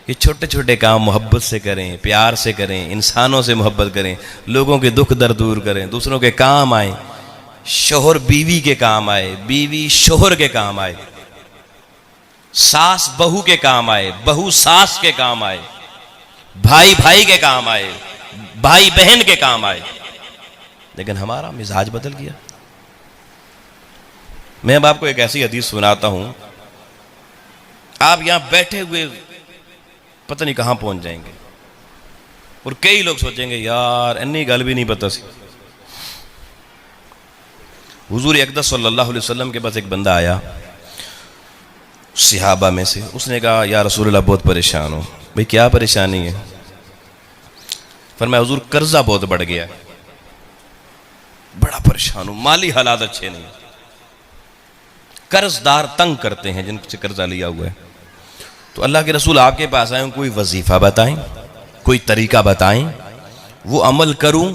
ये छोटे छोटे काम मोहब्बत से करें, प्यार से करें, इंसानों से मोहब्बत करें, लोगों के दुख दर्द दूर करें, दूसरों के काम आए, शोहर बीवी के काम आए, बीवी शोहर के काम आए, सास बहू के काम आए, बहू सास के काम आए, भाई भाई के काम आए, भाई बहन के काम आए। लेकिन हमारा मिजाज बदल गया। मैं अब आपको एक ऐसी हदीस सुनाता हूं, आप यहां बैठे हुए पता नहीं कहां पहुंच जाएंगे और कई लोग सोचेंगे यार इन्नी गल भी नहीं पता सी। हुजूर अक़दस सल्लल्लाहु अलैहि वसल्लम के पास एक बंदा आया सहाबा में से, उसने कहा या रसूल अल्लाह बहुत परेशान हो। भाई क्या परेशानी है? फरमाया हुजूर कर्जा बहुत बढ़ गया है, बड़ा परेशान हूं, माली हालात अच्छे नहीं, कर्जदार तंग करते हैं जिनसे कर्जा लिया हुआ है। तो अल्लाह के रसूल आपके पास आए, कोई वजीफा बताएं, कोई तरीका बताएं, वो अमल करूं,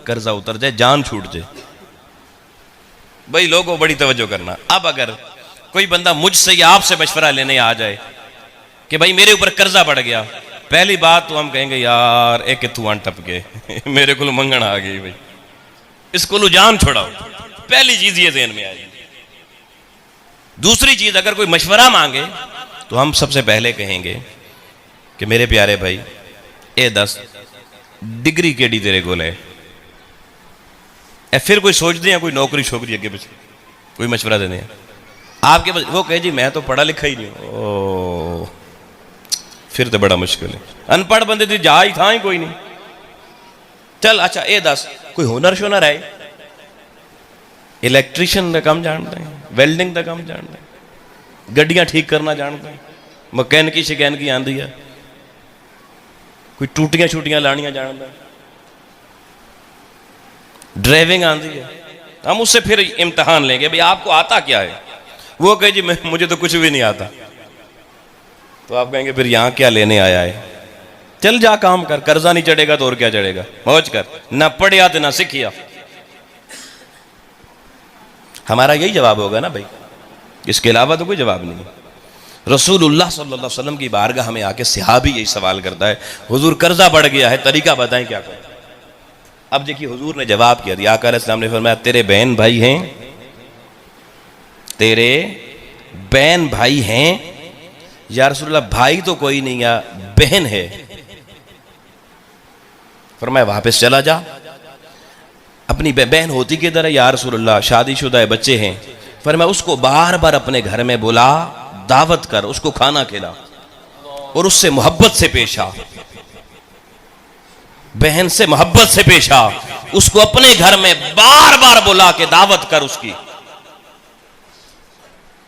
कर्जा उतर जाए, जान छूट जाए। भाई लोगों बड़ी तवज्जो करना, अब अगर कोई बंदा मुझसे या आपसे मशवरा लेने आ जाए कि भाई मेरे ऊपर कर्जा बढ़ गया, पहली बात तो हम कहेंगे यार एक कितु टप गए मेरे को मंगण आ गई, भाई इसको जान छोड़ाओ, पहली चीज ये ज़हन में आएगी। दूसरी चीज, अगर कोई मशवरा मांगे तो हम सबसे पहले कहेंगे कि मेरे प्यारे भाई ए 10 डिग्री केड़ी तेरे को है, फिर कोई सोचते हैं कोई नौकरी छोकरी अगे पीछे कोई मशवरा देने हैं आपके पास, वो कहे जी मैं तो पढ़ा लिखा ही नहीं हूं। ओ फिर तो बड़ा मुश्किल है, अनपढ़ बंदे तो जा ही था ही कोई नहीं। चल अच्छा ए 10 कोई हुनर शोनर है, इलेक्ट्रीशियन का काम जानते हैं, वेल्डिंग का काम जानते हैं, गड्डियां ठीक करना जानते हैं, मकैनिकी शिकैनिकी आंदी है, कोई टूटियां छूटियां लानियां जानता है, ड्राइविंग आंदी है। हम उससे फिर इम्तिहान लेंगे भाई आपको आता क्या है। वो कहे जी मुझे तो कुछ भी नहीं आता। तो आप कहेंगे फिर यहां क्या लेने आया है? चल जा काम कर, कर्जा नहीं चढ़ेगा तो और क्या चढ़ेगा, मौज कर, ना पढ़िया तो ना सीखिया। हमारा यही जवाब होगा ना भाई, इसके अलावा तो कोई जवाब नहीं। रसूलुल्लाह सल्लल्लाहु अलैहि वसल्लम की बारगाह हमें आके सहाबी यही सवाल करता है, हुजूर कर्जा बढ़ गया है, तरीका बताएं क्या करें। अब देखिए हुजूर ने जवाब किया दिया, आका अलैहिस्सलाम ने फरमाया तेरे बहन भाई हैं, तेरे बहन भाई हैं। या रसूलल्लाह भाई तो कोई नहीं है, बहन है। फरमाया वापस चला जा, अपनी बहन होती किधर है? या रसूलल्लाह शादीशुदा है, बच्चे हैं। फरमाया उसको बार बार अपने घर में बुला, दावत कर, उसको खाना खिला और उससे मोहब्बत से पेश आ, बहन से मोहब्बत से पेश आ, उसको अपने घर में बार बार बुला के दावत कर उसकी,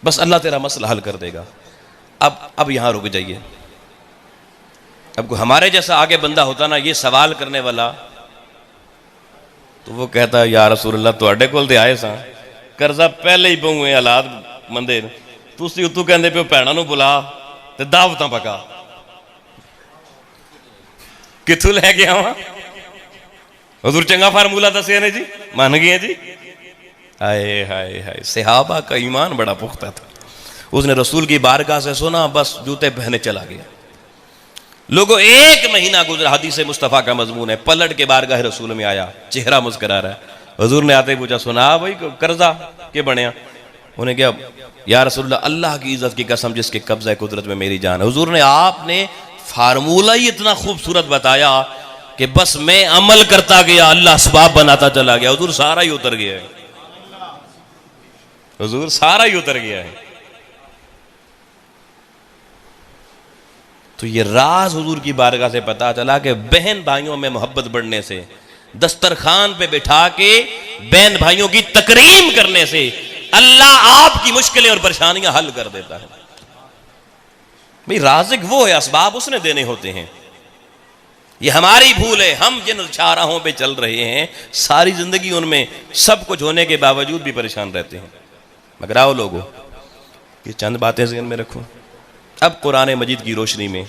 बस अल्लाह तेरा मसला हल कर देगा। अब यहां रुक जाइए। अब हमारे जैसा आगे बंदा होता ना ये सवाल करने वाला, तो वो कहता या रसूलल्लाह तुहाडे कोल ते आए सा, कर्जा पहले ही बहुए हालात मंदे, तुसी उतों कहंदे पिओ भैणां नूं बुला ते दावतां पका, कित्थों लैके आवां? हुजूर चंगा फार्मूला दसिया ने जी, मान गए जी। हाय हाय हाय, सहाबा का ईमान बड़ा पुख्ता था। उसने रसूल की बारगाह से सुना, बस जूते पहने चला गया। लोगों एक महीना गुजरा, हदीस मुस्तफ़ा का मजमून है, पलट के बारगाह रसूल में आया, चेहरा मुस्करा रहा है। हुजूर ने आते ही पूछा, सुना भाई कर्जा के बनया? उन्हें क्या, या रसूलल्लाह अल्लाह की इज्जत की कसम जिसके कब्जा कुदरत में मेरी जान है। हुजूर ने आपने फार्मूला ही इतना खूबसूरत बताया कि बस मैं अमल करता गया, अल्लाह असबाब बनाता चला गया। हुजूर सारा ही उतर गया है, हुजूर सारा ही उतर गया है। तो ये राज हुजूर की बारगाह से पता चला कि बहन भाइयों में मोहब्बत बढ़ने से, दस्तरखान पे बिठा के बहन भाइयों की तकरीम करने से अल्लाह आपकी मुश्किलें और परेशानियां हल कर देता है। भाई राज़िक वो है, असबाब उसने देने होते हैं। ये हमारी भूल है, हम जिन शाहराहों पे चल रहे हैं सारी जिंदगी उनमें सब कुछ होने के बावजूद भी परेशान रहते हैं। मगर आओ लोगों, ये चंद बातें ज़हन में रखो। अब कुरान मजीद की रोशनी में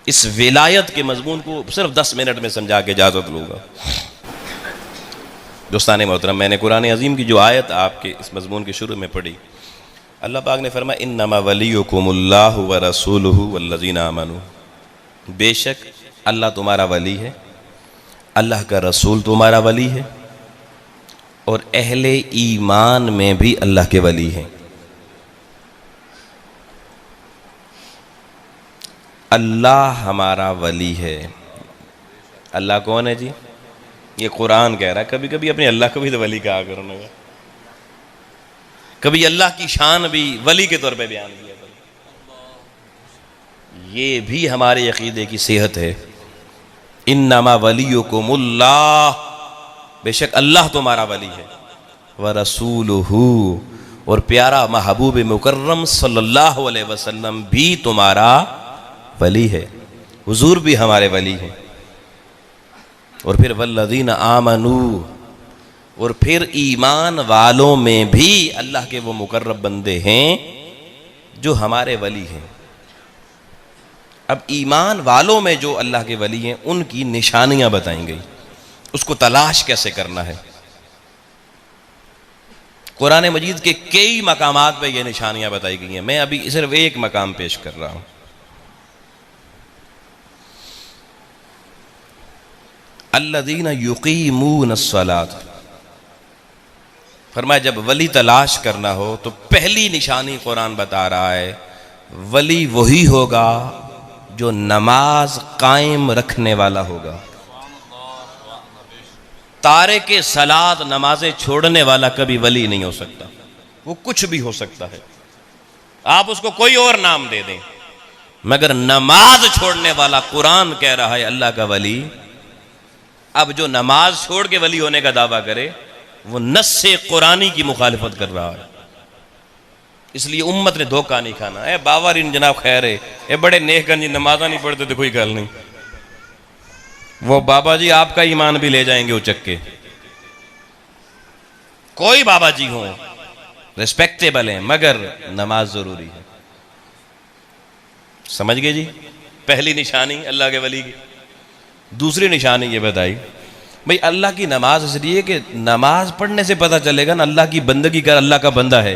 इस विलायत के मजमून को सिर्फ 10 मिनट में समझा के इजाज़त लूँगा। दोस्तान मोहतरम, मैंने कुरान अजीम की जो आयत आपके इस मजमून के शुरू में पढ़ी, अल्लाह पाक ने फरमाया इन्नमा वलियुकुमुल्लाहु व रसूलुहु वल्लज़ीना आमनू, बेशक अल्लाह तुम्हारा वली है, अल्लाह का रसूल तुम्हारा वली है, और अहले ईमान में भी अल्लाह के वली हैं। अल्लाह हमारा वली है। अल्लाह कौन है जी? ये कुरान कह रहा है। कभी कभी अपने अल्लाह को भी तो वली कहा करो ना, कभी अल्लाह की शान भी वली के तौर पे बयान किया करो। ये भी हमारे अकीदे की सेहत है। इन्नमा वलियुकुमुल्लाह, बेशक अल्लाह तुम्हारा वली है, व रसूलुहु, और प्यारा महबूब मुकर्रम सल्लल्लाहु अलैहि वसल्लम भी तुम्हारा वली है। हुजूर भी हमारे वली हैं। और फिर वल्लज़ीना आमनू, और फिर ईमान वालों में भी अल्लाह के वो मुकर्रब बंदे हैं जो हमारे वली हैं। अब ईमान वालों में जो अल्लाह के वली हैं उनकी निशानियां बताई गई, उसको तलाश कैसे करना है। कुरान मजीद के कई मकामात पे ये निशानियां बताई गई हैं। मैं अभी सिर्फ एक मकाम पेश कर रहा हूं। अल्लज़ीना युक़ीमूनस्सलात, फरमाया जब वली तलाश करना हो तो पहली निशानी कुरान बता रहा है, वली वही होगा जो नमाज कायम रखने वाला होगा। तारे के सलात, नमाजें छोड़ने वाला कभी वली नहीं हो सकता। वो कुछ भी हो सकता है, आप उसको कोई और नाम दे दें, मगर नमाज छोड़ने वाला कुरान कह रहा है अल्लाह का वली। अब जो नमाज छोड़ के वली होने का दावा करे वो नस्से कुरानी की मुखालिफत कर रहा है। इसलिए उम्मत ने धोखा नहीं खाना है। बावरीन जनाब खैर है, ये बड़े नेकन जी नमाजा नहीं पढ़ते तो कोई गल नहीं, वो बाबा जी आपका ईमान भी ले जाएंगे उचक के। कोई बाबा जी हो रिस्पेक्टेबल है, मगर नमाज जरूरी है। समझ गए जी? पहली निशानी अल्लाह के वली की। दूसरी निशानी ये बताई, भाई अल्लाह की नमाज इसलिए कि नमाज पढ़ने से पता चलेगा ना अल्लाह की बंदगी कर अल्लाह का बंदा है।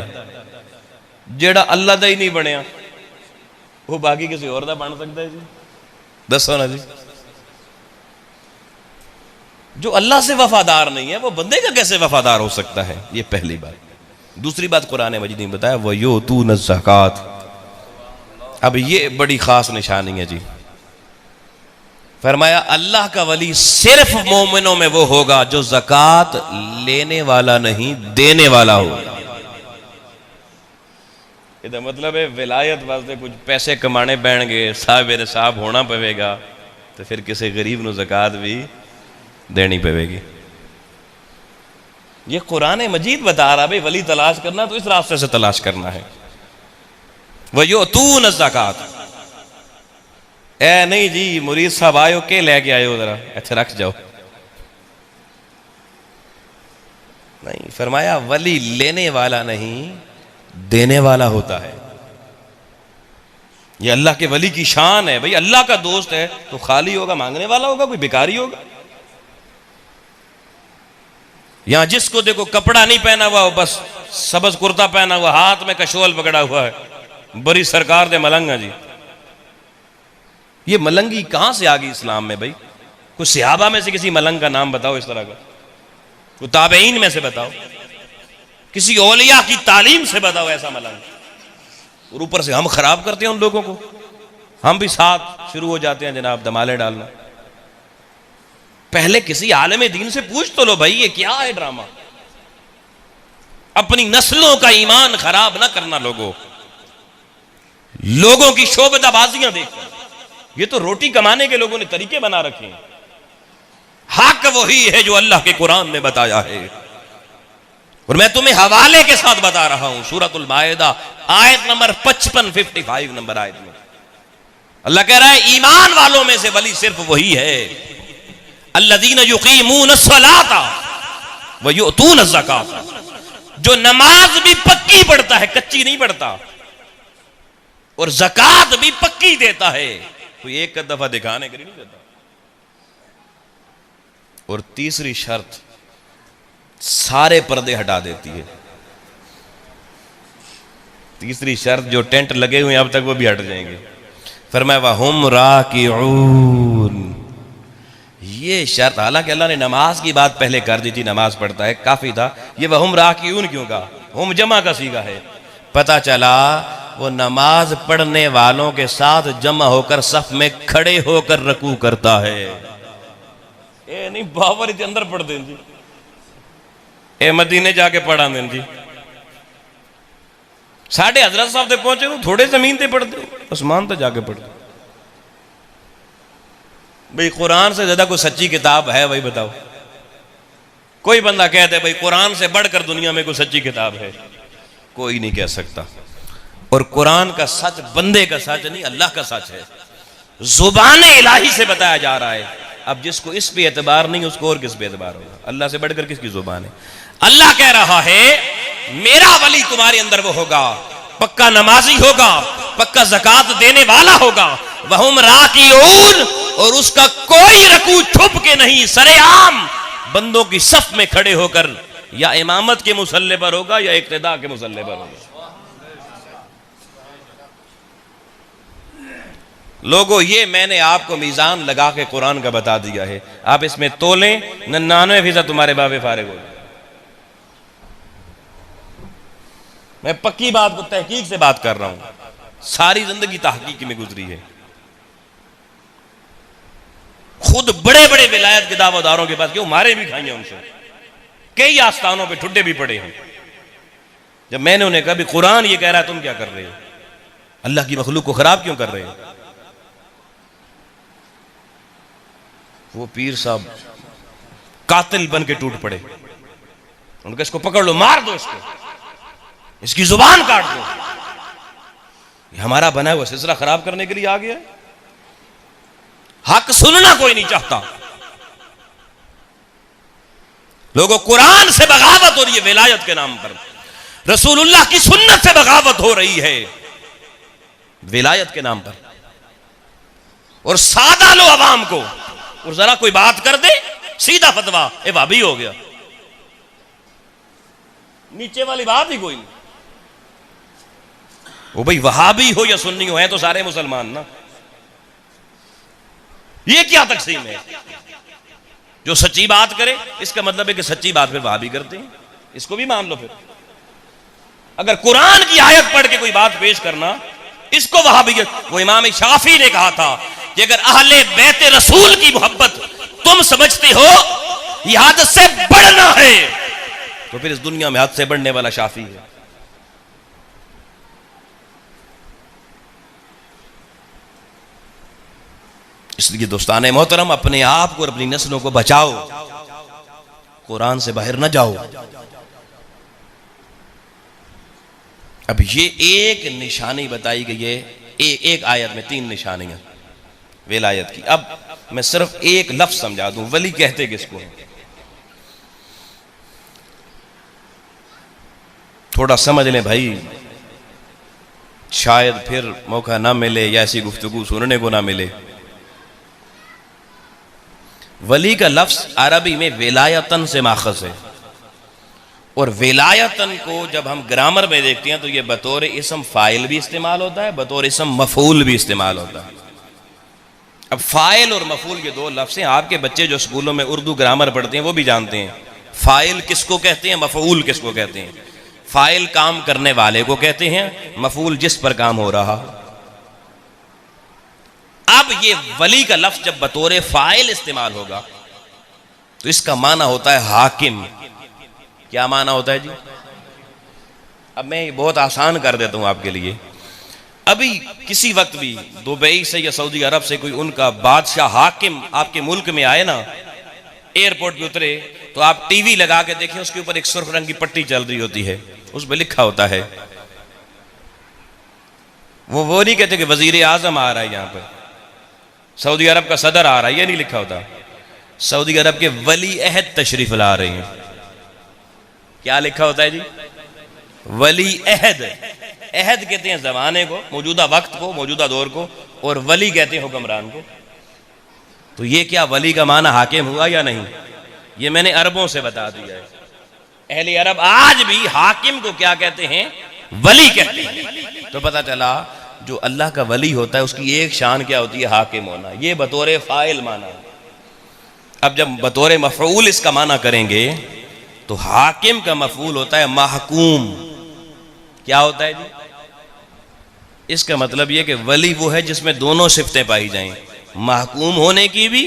जेड़ा अल्लाह दा ही नहीं बनया वो बाकी किसी और दा बन सकता है जी? दसो ना जी। जो अल्लाह से वफादार नहीं है वो बंदे का कैसे वफादार हो सकता है? ये पहली बात। दूसरी बात कुरान मजीद ने बताया वयूतून ज़कात। अब ये बड़ी खास निशानी है जी। फरमाया अल्लाह का वली सिर्फ मोमिनों में वो होगा जो ज़कात लेने वाला नहीं देने वाला हो। इसका मतलब है विलायत वास्ते कुछ पैसे कमाने पैणगे, साहब साहब होना पवेगा, तो फिर किसी गरीब को ज़कात भी देनी पवेगी। ये कुरान मजीद बता रहा भाई वली तलाश करना तो इस रास्ते से तलाश करना है। वयूतून ज़कात। ए नहीं जी मुरीद साहब आयो के लेके आयो जरा, अच्छा रख जाओ, नहीं। फरमाया वली लेने वाला नहीं देने वाला होता है। ये अल्लाह के वली की शान है। भाई अल्लाह का दोस्त है तो खाली होगा, मांगने वाला होगा, कोई भिखारी होगा। यहां जिसको देखो कपड़ा नहीं पहना हुआ हो, बस सबज कुर्ता पहना हुआ, हाथ में कशोल पकड़ा हुआ है, बड़ी सरकार दे मलंग है जी। ये मलंगी कहां से आ गई इस्लाम में? भाई कुछ सहाबा में से किसी मलंग का नाम बताओ इस तरह का, कोई ताबईन में से बताओ, किसी औलिया की तालीम से बताओ ऐसा मलंग। और ऊपर से हम खराब करते हैं उन लोगों को, हम भी साथ शुरू हो जाते हैं जनाब दमाले डालना। पहले किसी आलिम दीन से पूछ तो लो भाई ये क्या है ड्रामा। अपनी नस्लों का ईमान खराब ना करना लोगों की शोबदाबाजियां देखकर। ये तो रोटी कमाने के लोगों ने तरीके बना रखे हैं। हक वही है जो अल्लाह के कुरान ने बताया है, और मैं तुम्हें हवाले के साथ बता रहा हूं। सूरतुल माइदा आयत नंबर 55 55 नंबर आयत में अल्लाह कह रहा है ईमान वालों में से वली सिर्फ वही है अल्लज़ीना युक़ीमून अस्सलाता व युअतून अज़्ज़कात, जो नमाज भी पक्की पढ़ता है, कच्ची नहीं पढ़ता, और ज़कात भी पक्की देता है, कोई एक दफा दिखाने के लिए नहीं देता। और तीसरी शर्त सारे पर्दे हटा देती है। तीसरी शर्त जो टेंट लगे हुए अब तक वो भी हट जाएंगे। फरमाया वहुम राकिऊन। ये शर्त, हालांकि अल्लाह ने नमाज की बात पहले कर दी थी, नमाज पढ़ता है काफी था, ये वहुम राकिऊन क्यों कहा? हुम जमा का सीगा है। पता चला वो नमाज पढ़ने वालों के साथ जमा होकर सफ में खड़े होकर रकू करता है। ए नहीं बाबर के अंदर पढ़ दें जी, ए मदीने जाके पढ़ा दें जी। साढ़े हजरत साहब तक पहुंचे तो थोड़े जमीन ते पढ़ दो, आसमान तक जाके पढ़ दो। भाई कुरान से ज्यादा कोई सच्ची किताब है? भाई बताओ, कोई बंदा कहते है भाई कुरान से बढ़कर दुनिया में कोई सच्ची किताब है? कोई नहीं कह सकता। और कुरान का सच बंदे का सच नहीं, अल्लाह का सच है। जुबान इलाही से बताया जा रहा है। अब जिसको इस पे एतबार नहीं उसको और किस पे एतबार होगा? अल्लाह से बढ़कर किसकी जुबान है? अल्लाह कह रहा है मेरा वली तुम्हारे अंदर वो होगा, पक्का नमाजी होगा, पक्का ज़कात देने वाला होगा। वहुम राकिऊन, और उसका कोई रकू छुप के नहीं, सरेआम बंदों की सफ में खड़े होकर या इमामत के मुसल्ले पर होगा या इक्तिदा के मुसल्ले पर होगा। लोगों ये मैंने आपको मीजान लगा के कुरान का बता दिया है, आप इसमें तोलें, 99% तुम्हारे बाबे फारिग हो जाए। मैं पक्की बात को तहकीक से बात कर रहा हूं, सारी जिंदगी तहकीक में गुजरी है। खुद बड़े बड़े विलायत के दावेदारों के पास क्यों मारे भी खाई हैं उनसे, कई आस्थानों पे ठुड्डे भी पड़े हैं। जब मैंने उन्हें कहा भी कुरान ये कह रहा है तुम क्या कर रहे हो, अल्लाह की मखलूक को खराब क्यों कर रहे हो? वो पीर साहब कातिल बन के टूट पड़े। उनका इसको पकड़ लो, मार दो इसको, इसकी जुबान काट दो। ये हमारा बना हुआ सिलसिला खराब करने के लिए आ गया। हक सुनना कोई नहीं चाहता। लोगों कुरान से बगावत हो रही है, विलायत के नाम पर रसूलुल्लाह की सुन्नत से बगावत हो रही है विलायत के नाम पर। और सादा लो अवाम को, और जरा कोई बात कर दे सीधा फतवा, ए भाभी हो गया, नीचे वाली बात ही कोई नहीं। वो भाई वहाबी हो या सुन्नी हो, है तो सारे मुसलमान ना। ये क्या तकसीम है जो सच्ची बात करे, इसका मतलब है कि सच्ची बात फिर वहां भी करते हैं, इसको भी मान लो। फिर अगर कुरान की आयत पढ़ के कोई बात पेश करना, इसको वहां भी। वो इमाम शाफी ने कहा था कि अगर अहले बैत रसूल की मोहब्बत तुम समझते हो यह हद से बढ़ना है, तो फिर इस दुनिया में हद से बढ़ने वाला शाफी है। इसलिए दोस्ताने मोहतरम, अपने आप को और अपनी नस्लों को बचाओ, कुरान से बाहर न जाओ। अब ये एक निशानी बताई गई है, एक आयत में 3 निशानियां विलायत की। अब मैं सिर्फ एक लफ्ज समझा दूं, वली कहते किसको? थोड़ा समझ लें भाई, शायद फिर मौका ना मिले या ऐसी गुफ्तगू सुनने को ना मिले। वली का लफ्ज अरबी में विलायतन से माखज है, और विलायतन को जब हम ग्रामर में देखते हैं तो यह बतौर इसम फाइल भी इस्तेमाल होता है, बतौर इसम मफूल भी इस्तेमाल होता है। अब फाइल और मफूल के 2 लफ्ज़ हैं। आपके बच्चे जो स्कूलों में उर्दू ग्रामर पढ़ते हैं वो भी जानते हैं फाइल किसको कहते हैं, मफूल किसको कहते हैं। फाइल काम करने वाले को कहते हैं, मफूल जिस पर काम हो रहा। अब ये वली का लफ्ज जब बतौर फाइल इस्तेमाल होगा तो इसका माना होता है हाकिम। क्या माना होता है जी? अब मैं बहुत आसान कर देता हूं आपके लिए। अभी किसी वक्त भी दुबई से या सऊदी अरब से कोई उनका बादशाह हाकिम आपके मुल्क में आए ना, एयरपोर्ट पे उतरे तो आप टीवी लगा के देखें, उसके ऊपर एक सुर्ख रंग की पट्टी चल रही होती है, उस पर लिखा होता है, वो नहीं कहते कि वजीर आजम आ रहा है, यहां पर सऊदी अरब का सदर आ रहा है, ये नहीं लिखा होता। सऊदी अरब के वली अहद तशरीफ ला रहे हैं। क्या लिखा होता है जी? वली अहद। अहद कहते हैं जमाने को, मौजूदा वक्त को, मौजूदा दौर को, और वली कहते हैं हुक्मरान को। तो ये क्या वली का माना हाकिम हुआ या नहीं? ये मैंने अरबों से बता दिया है। अहले अरब आज भी हाकिम को क्या कहते हैं? वली कहते हैं। तो पता चला जो अल्लाह का वली होता है उसकी एक शान क्या होती है? हाकिम होना। ये बतौर फाइल माना है। अब जब बतौर मफऊल इसका माना करेंगे तो हाकिम का मफूल होता है महकूम। क्या होता है जी? इसका मतलब यह कि वली वो है जिसमें दोनों सिफतें पाई जाएं, महकूम होने की भी,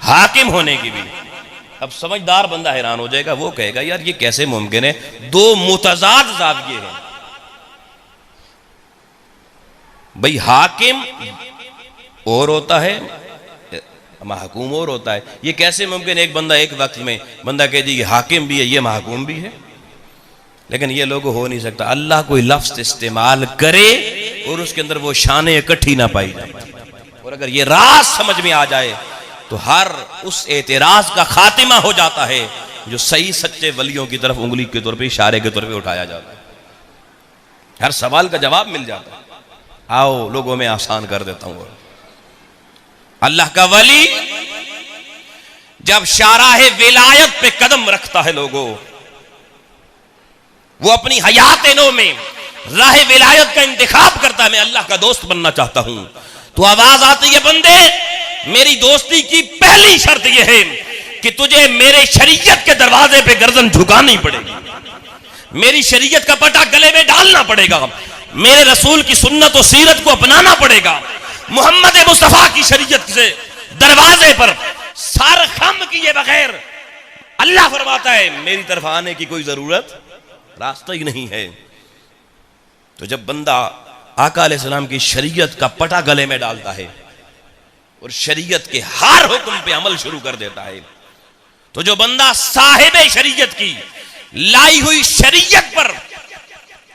हाकिम होने की भी। अब समझदार बंदा हैरान हो जाएगा, वो कहेगा यार ये कैसे मुमकिन है? 2 मुतजाद ज़ाविये हैं भाई। हाकिम और होता है, महकूम और होता है। ये कैसे मुमकिन? एक बंदा एक वक्त में बंदा कहे जी ये हाकिम भी है, ये महकूम भी है। लेकिन ये लोग हो नहीं सकता। अल्लाह कोई लफ्ज इस्तेमाल करे और उसके अंदर वो शानें इकट्ठी ना पाई जाए, और अगर ये राज समझ में आ जाए तो हर उस एतराज का खातिमा हो जाता है जो सही सच्चे वलियों की तरफ उंगली के तौर पे, इशारे के तौर पे उठाया जाता है। हर सवाल का जवाब मिल जाता है। आओ लोगों में आसान कर देता हूं। अल्लाह का वली जब शाराहे विलायत पे कदम रखता है, लोगों वो अपनी हयात नो में राह विलायत का इंतखाब करता है, मैं अल्लाह का दोस्त बनना चाहता हूं, तो आवाज आती है, बंदे मेरी दोस्ती की पहली शर्त यह है कि तुझे मेरे शरीयत के दरवाजे पे गर्दन झुकानी पड़ेगी, मेरी शरीयत का पटा गले में डालना पड़ेगा, मेरे रसूल की सुन्नत और सीरत को अपनाना पड़ेगा, मोहम्मद मुस्तफा की शरीयत से दरवाजे पर सर खम किए बगैर अल्लाह फरमाता है मेरी तरफ आने की कोई जरूरत, रास्ता ही नहीं है। तो जब बंदा आका अलैहिस्सलाम की शरीयत का पटा गले में डालता है और शरीयत के हर हुक्म पे अमल शुरू कर देता है, तो जो बंदा साहिब शरीयत की लाई हुई शरीयत पर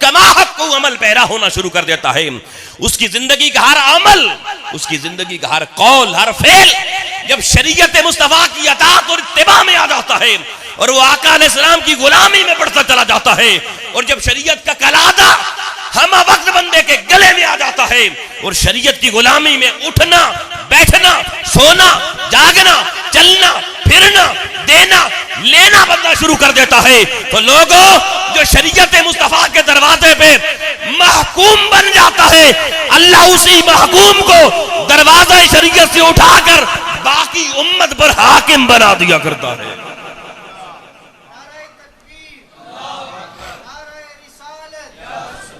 कमाहक को अमल पैरा होना शुरू कर देता है, उसकी जिंदगी का हर अमल, उसकी जिंदगी का हर कौल, हर फेल जब शरीयत मुस्तफा की अतात और इत्तिबा में आ जाता है और वो आका अलैहिस्सलाम की गुलामी में बढ़ता चला जाता है, और जब शरीयत का कलादा हम वक्त बंदे के गले में आ जाता है और शरीयत की गुलामी में उठना, बैठना, सोना, जागना, चलना, फिरना, देना, लेना बंदा शुरू कर देता है, तो लोगों जो शरीयत मुस्तफा के दरवाजे पे महकूम बन जाता है, अल्लाह उसी महकूम को दरवाजा शरीयत से उठाकर बाकी उम्मत पर हाकिम बना दिया करता है। नारे तकबीर, नारे रिसालत,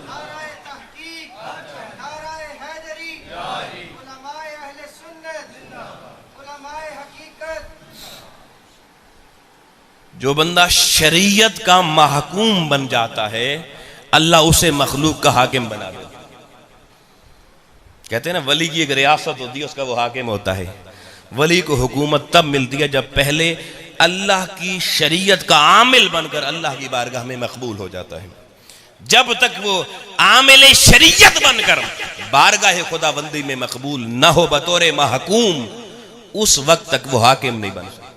नारे तहकीक, नारे हैदरी, उलमाए अहले सुन्नत, उलमाए हकीकत। जो बंदा शरीयत का महकूम बन जाता है, अल्लाह उसे मखलूक का हाकिम बना देता है। कहते हैं ना, वली की एक रियासत होती है, उसका वो हाकिम होता है। वली को हुकूमत तब मिलती है जब पहले अल्लाह की शरीयत का आमिल बनकर अल्लाह की बारगाह में मकबूल हो जाता है। जब तक वो आमिल शरीयत बनकर बारगाह खुदाबंदी में मकबूल न हो बतौर महकूम, उस वक्त तक वो हाकिम नहीं बन सकता।